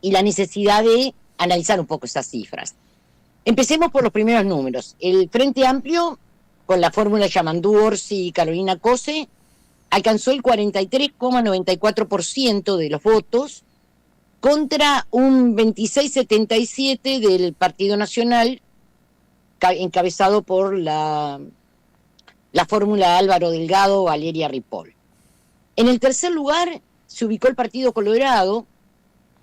y la necesidad de analizar un poco esas cifras. Empecemos por los primeros números. El Frente Amplio, con la fórmula Yamandú Orsi y Carolina Cose, alcanzó el 43,94% de los votos contra un 26,77% del Partido Nacional, encabezado por la fórmula Álvaro Delgado, Valeria Ripoll. En el tercer lugar se ubicó el Partido Colorado,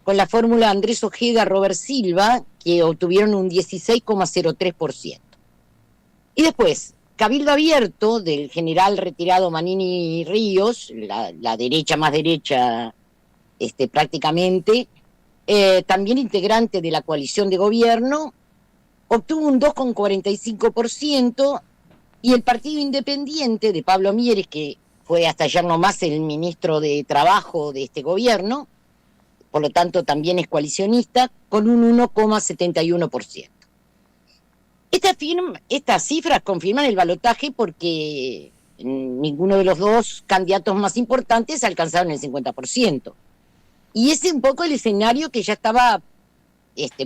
con la fórmula Andrés Ojeda, Robert Silva, que obtuvieron un 16,03%. Y después, Cabildo Abierto, del general retirado Manini Ríos, la derecha más derecha prácticamente, también integrante de la coalición de gobierno, obtuvo un 2,45%, y el Partido Independiente de Pablo Mieres, que fue hasta ayer nomás el ministro de Trabajo de este gobierno, por lo tanto también es coalicionista, con un 1,71%. Estas cifras confirman el balotaje porque ninguno de los dos candidatos más importantes alcanzaron el 50%. Y ese es un poco el escenario que ya estaba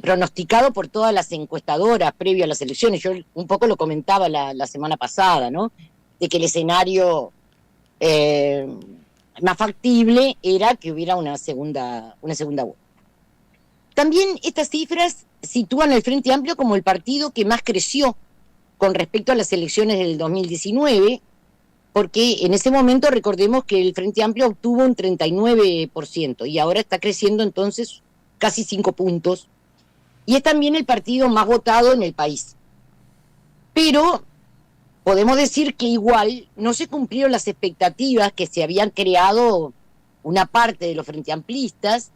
pronosticado por todas las encuestadoras previo a las elecciones. Yo un poco lo comentaba la semana pasada, ¿no? De que el escenario más factible era que hubiera una segunda vuelta. También estas cifras sitúan al Frente Amplio como el partido que más creció con respecto a las elecciones del 2019, porque en ese momento recordemos que el Frente Amplio obtuvo un 39% y ahora está creciendo entonces casi 5 puntos. Y es también el partido más votado en el país. Pero podemos decir que igual no se cumplieron las expectativas que se habían creado una parte de los Frente Amplistas,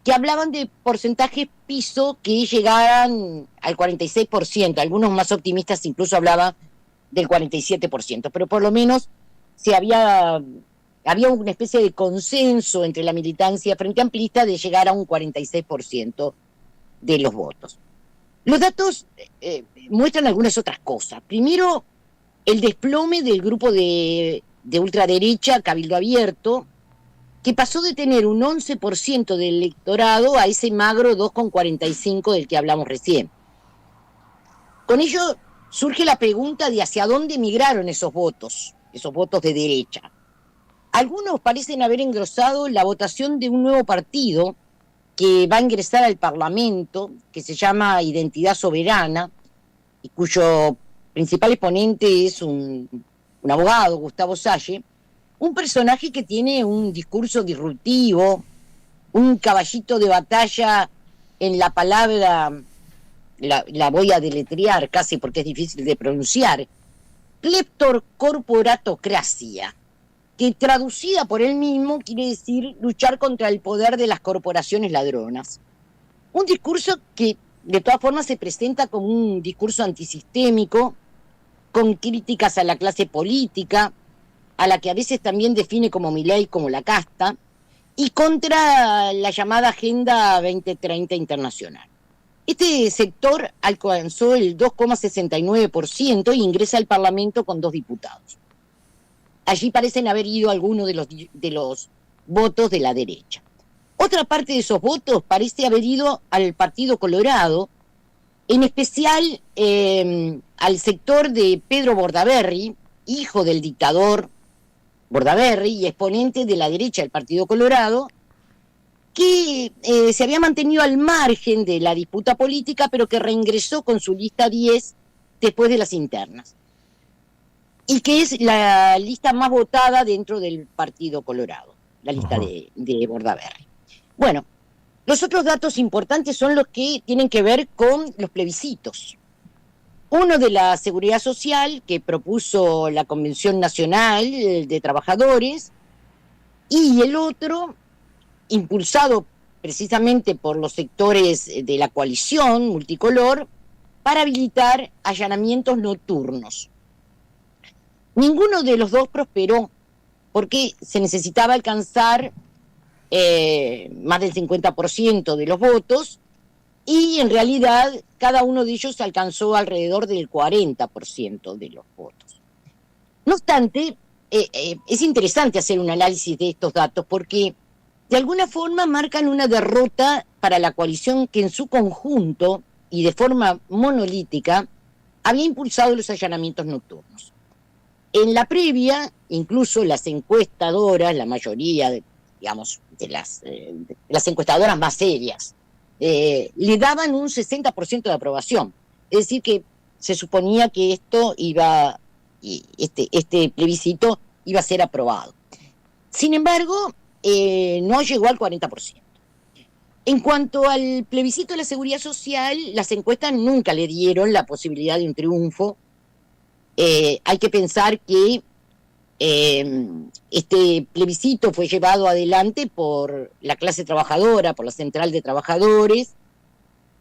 que hablaban de porcentajes piso que llegaran al 46%. Algunos más optimistas incluso hablaban del 47%, pero por lo menos había una especie de consenso entre la militancia Frente Amplista de llegar a un 46% de los votos. Los datos muestran algunas otras cosas. Primero, el desplome del grupo de ultraderecha Cabildo Abierto, que pasó de tener un 11% del electorado a ese magro 2,45% del que hablamos recién. Con ello surge la pregunta de hacia dónde migraron esos votos de derecha. Algunos parecen haber engrosado la votación de un nuevo partido que va a ingresar al Parlamento, que se llama Identidad Soberana, y cuyo principal exponente es un abogado, Gustavo Salle, un personaje que tiene un discurso disruptivo, un caballito de batalla en la palabra, la voy a deletrear casi porque es difícil de pronunciar, cleptocorporatocracia, que traducida por él mismo quiere decir luchar contra el poder de las corporaciones ladronas. Un discurso que de todas formas se presenta como un discurso antisistémico, con críticas a la clase política, a la que a veces también define como Milei como la casta, y contra la llamada Agenda 2030 internacional. Este sector alcanzó el 2,69% e ingresa al Parlamento con 2 diputados. Allí parecen haber ido algunos de los votos de la derecha. Otra parte de esos votos parece haber ido al Partido Colorado, en especial al sector de Pedro Bordaberry, hijo del dictador Bordaberry y exponente de la derecha del Partido Colorado, que se había mantenido al margen de la disputa política, pero que reingresó con su lista 10 después de las internas, y que es la lista más votada dentro del Partido Colorado, la lista de Bordaberry. Bueno, los otros datos importantes son los que tienen que ver con los plebiscitos. Uno de la Seguridad Social, que propuso la Convención Nacional de Trabajadores, y el otro, impulsado precisamente por los sectores de la coalición multicolor, para habilitar allanamientos nocturnos. Ninguno de los dos prosperó, porque se necesitaba alcanzar más del 50% de los votos, y en realidad cada uno de ellos alcanzó alrededor del 40% de los votos. No obstante, es interesante hacer un análisis de estos datos porque de alguna forma marcan una derrota para la coalición que en su conjunto y de forma monolítica había impulsado los allanamientos nocturnos. En la previa, incluso las encuestadoras, la mayoría de las encuestadoras más serias, le daban un 60% de aprobación. Es decir, que se suponía que este plebiscito iba a ser aprobado. Sin embargo, no llegó al 40%. En cuanto al plebiscito de la Seguridad Social, las encuestas nunca le dieron la posibilidad de un triunfo. Hay que pensar que este plebiscito fue llevado adelante por la clase trabajadora, por la Central de Trabajadores,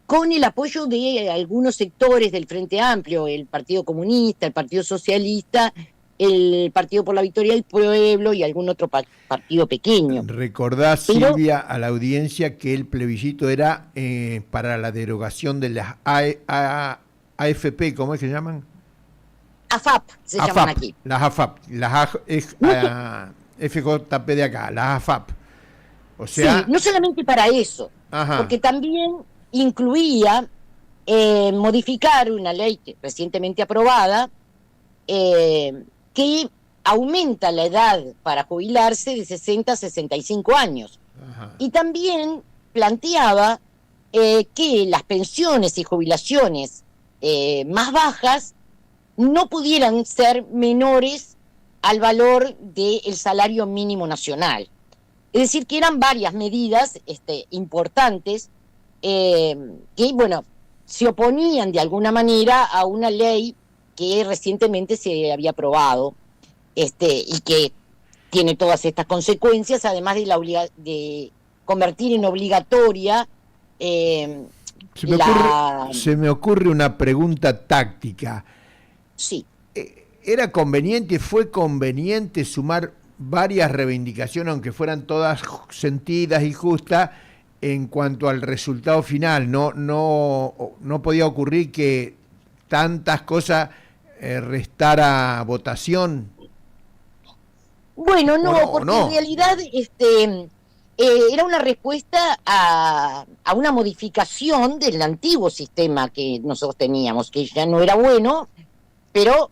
con el apoyo de algunos sectores del Frente Amplio, el Partido Comunista, el Partido Socialista, el Partido por la Victoria del Pueblo y algún otro partido pequeño. Recordá, Silvia, a la audiencia que el plebiscito era para la derogación de las AFP, ¿cómo es que llaman? AFAP se llaman aquí. Las AFAP, FJP de acá, las AFAP. O sea, sí, no solamente para eso, porque también incluía modificar una ley recientemente aprobada que aumenta la edad para jubilarse de 60 a 65 años. Y también planteaba que las pensiones y jubilaciones más bajas no pudieran ser menores al valor del salario mínimo nacional. Es decir, que eran varias medidas importantes que, bueno, se oponían de alguna manera a una ley que recientemente se había aprobado y que tiene todas estas consecuencias, además de convertir en obligatoria se me ocurre una pregunta táctica. Sí. ¿Fue conveniente sumar varias reivindicaciones, aunque fueran todas sentidas y justas, en cuanto al resultado final? No podía ocurrir que tantas cosas restara votación. Bueno, porque en realidad era una respuesta a una modificación del antiguo sistema que nosotros teníamos, que ya no era bueno, pero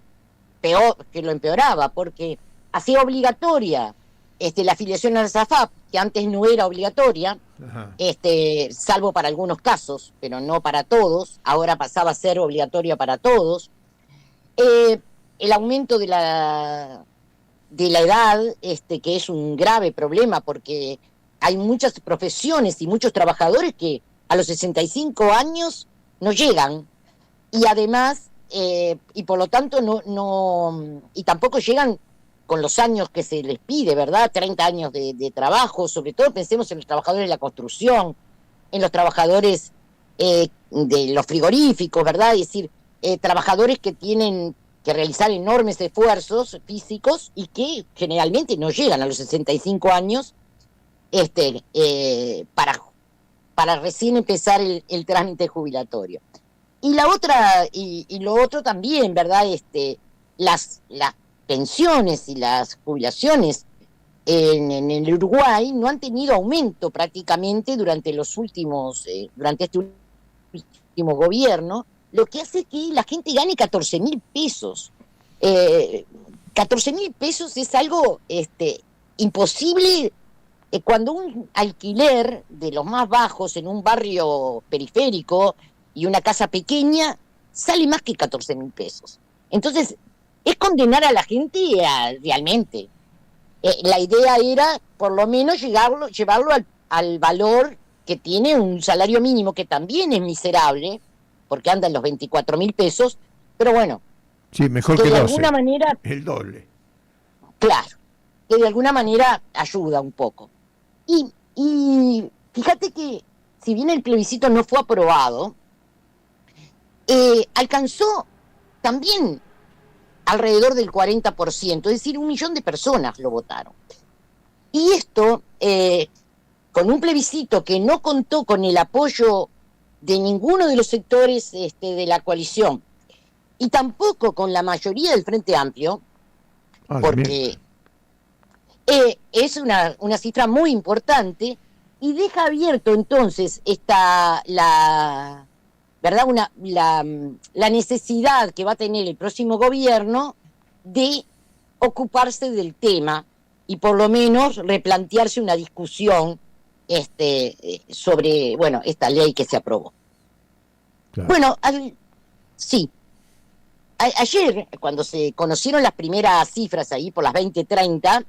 peor, que lo empeoraba, porque hacía obligatoria la afiliación a la AFAP, que antes no era obligatoria, salvo para algunos casos, pero no para todos. Ahora pasaba a ser obligatoria para todos. El aumento de la edad, que es un grave problema, porque hay muchas profesiones y muchos trabajadores que a los 65 años no llegan, y además, y por lo tanto y tampoco llegan con los años que se les pide, ¿verdad? 30 años de trabajo, sobre todo pensemos en los trabajadores de la construcción, en los trabajadores de los frigoríficos, ¿verdad? Es decir, trabajadores que tienen que realizar enormes esfuerzos físicos y que generalmente no llegan a los 65 años para recién empezar el trámite jubilatorio. Y la otra, y lo otro también, ¿verdad? Las pensiones y las jubilaciones en el Uruguay no han tenido aumento prácticamente durante este último gobierno, lo que hace que la gente gane 14.000 pesos. 14.000 pesos es algo imposible cuando un alquiler de los más bajos en un barrio periférico y una casa pequeña sale más que 14.000 pesos. Entonces, es condenar a la gente realmente. La idea era, por lo menos, llevarlo al valor que tiene un salario mínimo, que también es miserable, porque anda en los 24.000 pesos, pero bueno. Sí, mejor que de 12. Alguna manera, el doble. Claro, que de alguna manera ayuda un poco. Y fíjate que, si bien el plebiscito no fue aprobado, alcanzó también alrededor del 40%, es decir, 1 millón de personas lo votaron. Y esto, con un plebiscito que no contó con el apoyo de ninguno de los sectores de la coalición, y tampoco con la mayoría del Frente Amplio, porque es una cifra muy importante, y deja abierto entonces la necesidad que va a tener el próximo gobierno de ocuparse del tema y por lo menos replantearse una discusión sobre, esta ley que se aprobó. Claro. Bueno, sí. Ayer, cuando se conocieron las primeras cifras ahí por las 20:30,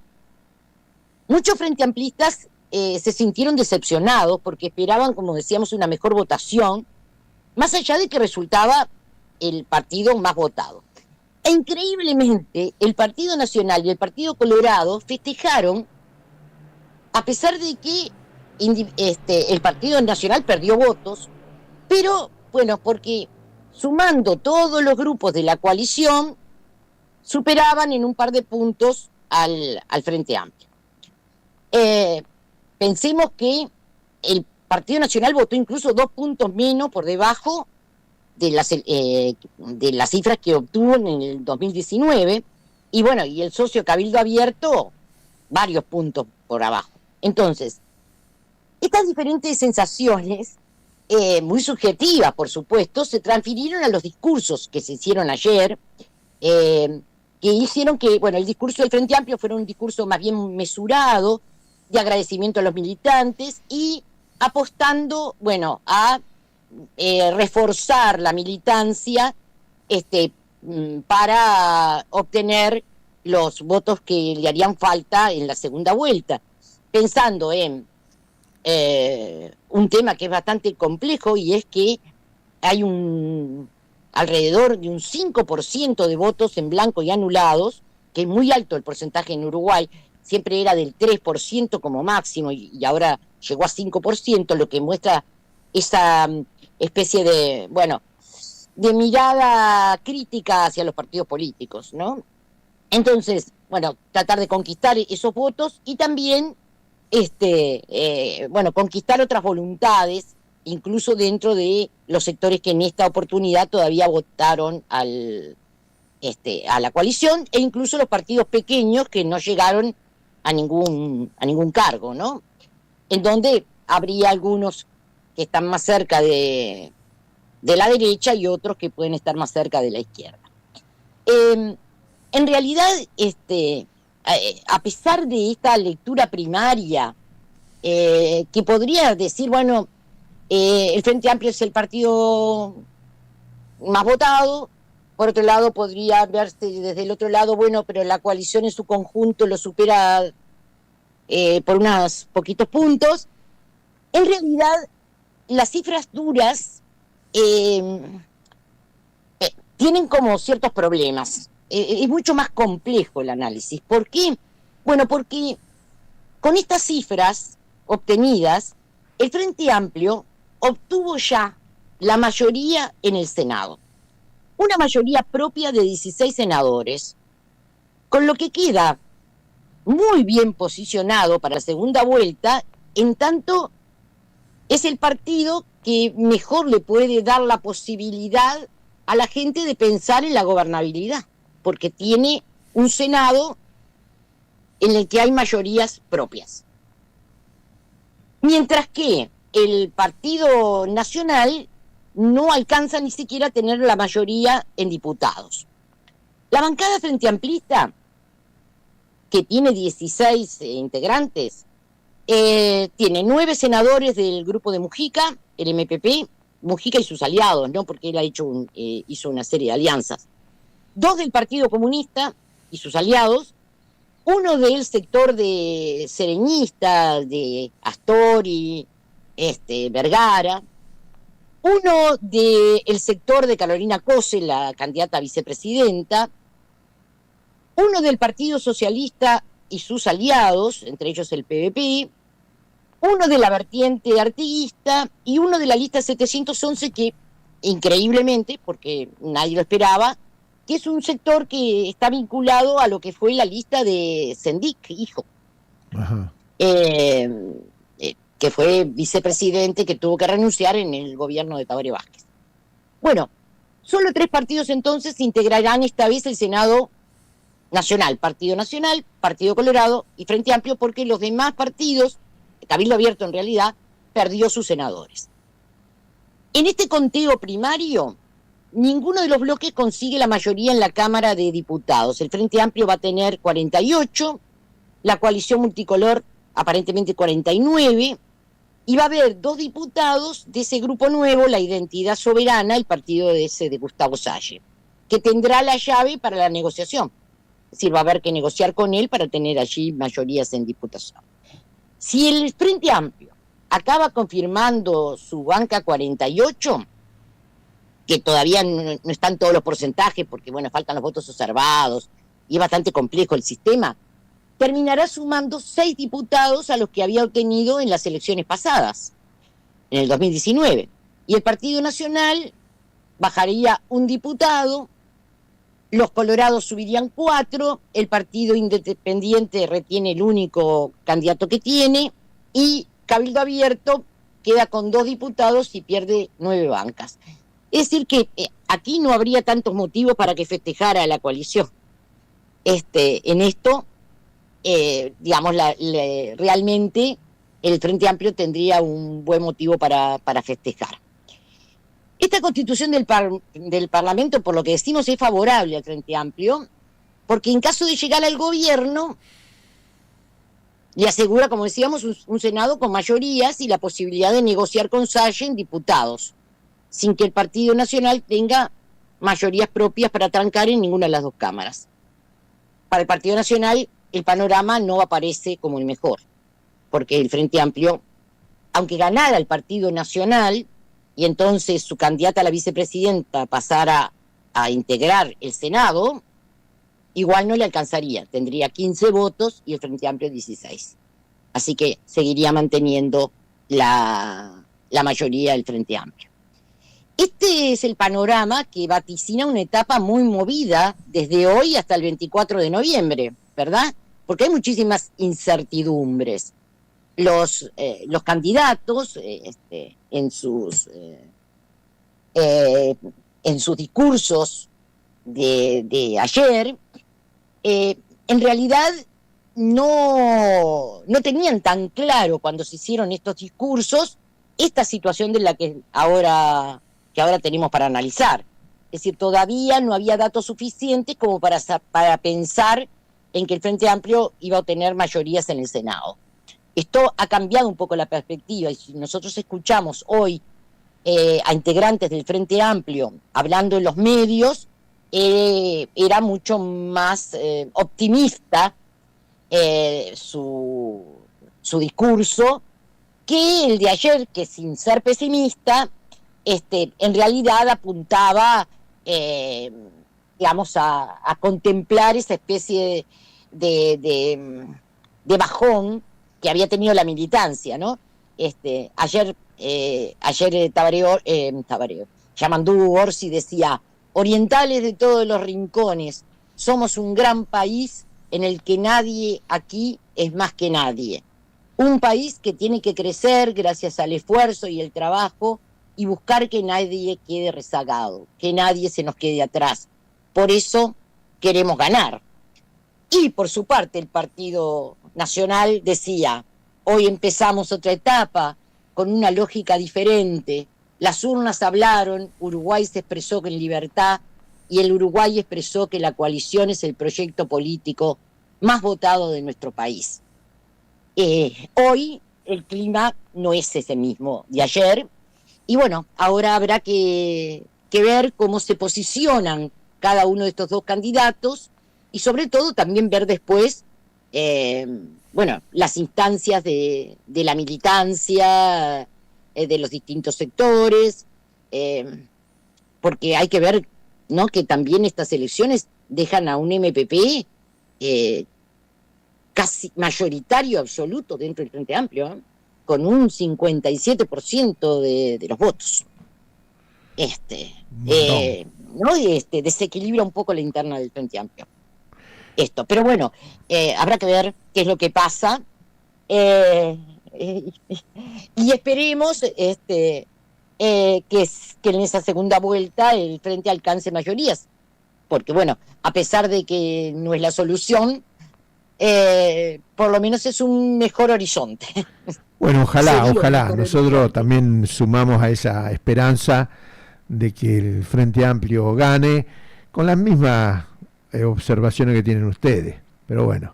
muchos frente amplistas se sintieron decepcionados porque esperaban, como decíamos, una mejor votación, más allá de que resultaba el partido más votado. E increíblemente, el Partido Nacional y el Partido Colorado festejaron, a pesar de que el Partido Nacional perdió votos, pero bueno, porque sumando todos los grupos de la coalición, superaban en un par de puntos al Frente Amplio. Pensemos que el Partido Nacional votó incluso 2 puntos menos por debajo de las cifras que obtuvo en el 2019, y bueno, y el socio Cabildo Abierto varios puntos por abajo. Entonces, estas diferentes sensaciones, muy subjetivas por supuesto, se transfirieron a los discursos que se hicieron ayer, que hicieron que, bueno, el discurso del Frente Amplio fuera un discurso más bien mesurado, de agradecimiento a los militantes y apostando, bueno, a reforzar la militancia para obtener los votos que le harían falta en la segunda vuelta, pensando en un tema que es bastante complejo, y es que hay alrededor de un 5% de votos en blanco y anulados, que es muy alto el porcentaje en Uruguay, siempre era del 3% como máximo y ahora llegó a 5%, lo que muestra esa especie de, bueno, de mirada crítica hacia los partidos políticos, ¿no? Entonces, bueno, tratar de conquistar esos votos y también, bueno, conquistar otras voluntades, incluso dentro de los sectores que en esta oportunidad todavía votaron a la coalición, e incluso los partidos pequeños que no llegaron a ningún cargo, ¿no? En donde habría algunos que están más cerca de la derecha y otros que pueden estar más cerca de la izquierda. En realidad, a pesar de esta lectura primaria, que podría decir, bueno, el Frente Amplio es el partido más votado, por otro lado podría verse desde el otro lado, bueno, pero la coalición en su conjunto lo supera por unos poquitos puntos. En realidad, las cifras duras tienen como ciertos problemas. Es mucho más complejo el análisis. ¿Por qué? Bueno, porque con estas cifras obtenidas, el Frente Amplio obtuvo ya la mayoría en el Senado. Una mayoría propia de 16 senadores, con lo que queda muy bien posicionado para la segunda vuelta, en tanto es el partido que mejor le puede dar la posibilidad a la gente de pensar en la gobernabilidad, porque tiene un Senado en el que hay mayorías propias. Mientras que el Partido Nacional no alcanza ni siquiera a tener la mayoría en diputados. La bancada Frente Amplista, que tiene 16 integrantes, tiene 9 senadores del grupo de Mujica, el MPP, Mujica y sus aliados, ¿no? Porque él hizo una serie de alianzas. 2 del Partido Comunista y sus aliados, 1 del sector de sereñista, de Astori, Vergara, 1 del sector de Carolina Cose, la candidata a vicepresidenta, 1 del Partido Socialista y sus aliados, entre ellos el PVP, 1 de la vertiente artiguista y 1 de la lista 711 que, increíblemente, porque nadie lo esperaba, que es un sector que está vinculado a lo que fue la lista de Sendik, hijo. Ajá. Que fue vicepresidente, que tuvo que renunciar en el gobierno de Tabaré Vázquez. Bueno, solo 3 partidos entonces integrarán esta vez el Senado Nacional, Partido Colorado y Frente Amplio, porque los demás partidos, Cabildo Abierto en realidad, perdió sus senadores. En este conteo primario, ninguno de los bloques consigue la mayoría en la Cámara de Diputados. El Frente Amplio va a tener 48, la coalición multicolor aparentemente 49, y va a haber 2 diputados de ese grupo nuevo, la Identidad Soberana, el partido de Gustavo Salle, que tendrá la llave para la negociación. Es decir, va a haber que negociar con él para tener allí mayorías en diputación. Si el Frente Amplio acaba confirmando su banca 48, que todavía no están todos los porcentajes, porque bueno, faltan los votos observados, y es bastante complejo el sistema, terminará sumando 6 diputados a los que había obtenido en las elecciones pasadas, en el 2019. Y el Partido Nacional bajaría 1 diputado, los colorados subirían 4, el Partido Independiente retiene el único candidato que tiene, y Cabildo Abierto queda con 2 diputados y pierde 9 bancas. Es decir, que aquí no habría tantos motivos para que festejara la coalición. En esto, digamos, realmente el Frente Amplio tendría un buen motivo para festejar. Esta constitución del Parlamento, por lo que decimos, es favorable al Frente Amplio, porque en caso de llegar al gobierno, le asegura, como decíamos, un Senado con mayorías y la posibilidad de negociar con Sallen diputados, sin que el Partido Nacional tenga mayorías propias para trancar en ninguna de las dos cámaras. Para el Partido Nacional, el panorama no aparece como el mejor, porque el Frente Amplio, aunque ganara el Partido Nacional, y entonces su candidata a la vicepresidenta pasara a integrar el Senado, igual no le alcanzaría, tendría 15 votos y el Frente Amplio 16. Así que seguiría manteniendo la mayoría del Frente Amplio. Este es el panorama que vaticina una etapa muy movida desde hoy hasta el 24 de noviembre, ¿verdad? Porque hay muchísimas incertidumbres. Los candidatos en sus discursos de ayer, en realidad no tenían tan claro cuando se hicieron estos discursos esta situación de la que ahora tenemos para analizar. Es decir, todavía no había datos suficientes como para pensar en que el Frente Amplio iba a obtener mayorías en el Senado. Esto ha cambiado un poco la perspectiva, y si nosotros escuchamos hoy a integrantes del Frente Amplio hablando en los medios, era mucho más optimista su discurso que el de ayer, que sin ser pesimista, en realidad apuntaba, digamos, a contemplar esa especie de bajón que había tenido la militancia, ¿no? Ayer Yamandú Orsi decía: orientales de todos los rincones, somos un gran país en el que nadie aquí es más que nadie. Un país que tiene que crecer gracias al esfuerzo y el trabajo y buscar que nadie quede rezagado, que nadie se nos quede atrás. Por eso queremos ganar. Y por su parte el Partido Nacional decía: hoy empezamos otra etapa con una lógica diferente. Las urnas hablaron, Uruguay se expresó en libertad y el Uruguay expresó que la coalición es el proyecto político más votado de nuestro país. Hoy el clima no es ese mismo de ayer, y bueno, ahora habrá que ver cómo se posicionan cada uno de estos dos candidatos, y sobre todo también ver después las instancias de la militancia, de los distintos sectores, porque hay que ver, ¿no?, que también estas elecciones dejan a un MPP casi mayoritario absoluto dentro del Frente Amplio, con un 57% de los votos. Desequilibra un poco la interna del Frente Amplio. Pero bueno, habrá que ver qué es lo que pasa, y esperemos que en esa segunda vuelta el Frente alcance mayorías, porque bueno, a pesar de que no es la solución, por lo menos es un mejor horizonte. Bueno, ojalá. Nosotros también sumamos a esa esperanza de que el Frente Amplio gane, con las mismas observaciones que tienen ustedes. Pero bueno,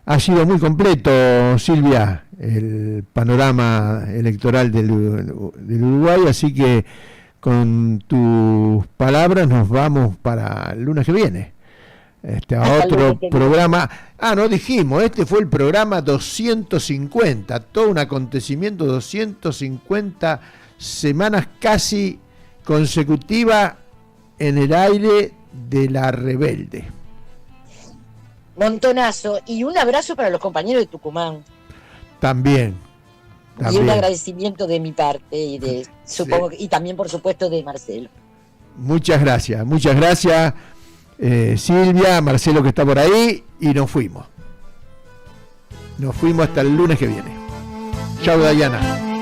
ha sido muy completo, Silvia, el panorama electoral del Uruguay, así que con tus palabras nos vamos para el lunes que viene. A otro programa. No dijimos, este fue el programa 250, todo un acontecimiento, 250 semanas casi consecutivas en el aire de La Rebelde. Montonazo, y un abrazo para los compañeros de Tucumán. También. Y un agradecimiento de mi parte y supongo, y también por supuesto de Marcelo. Muchas gracias. Silvia, Marcelo que está por ahí, y nos fuimos hasta el lunes que viene. Chao, Dayana.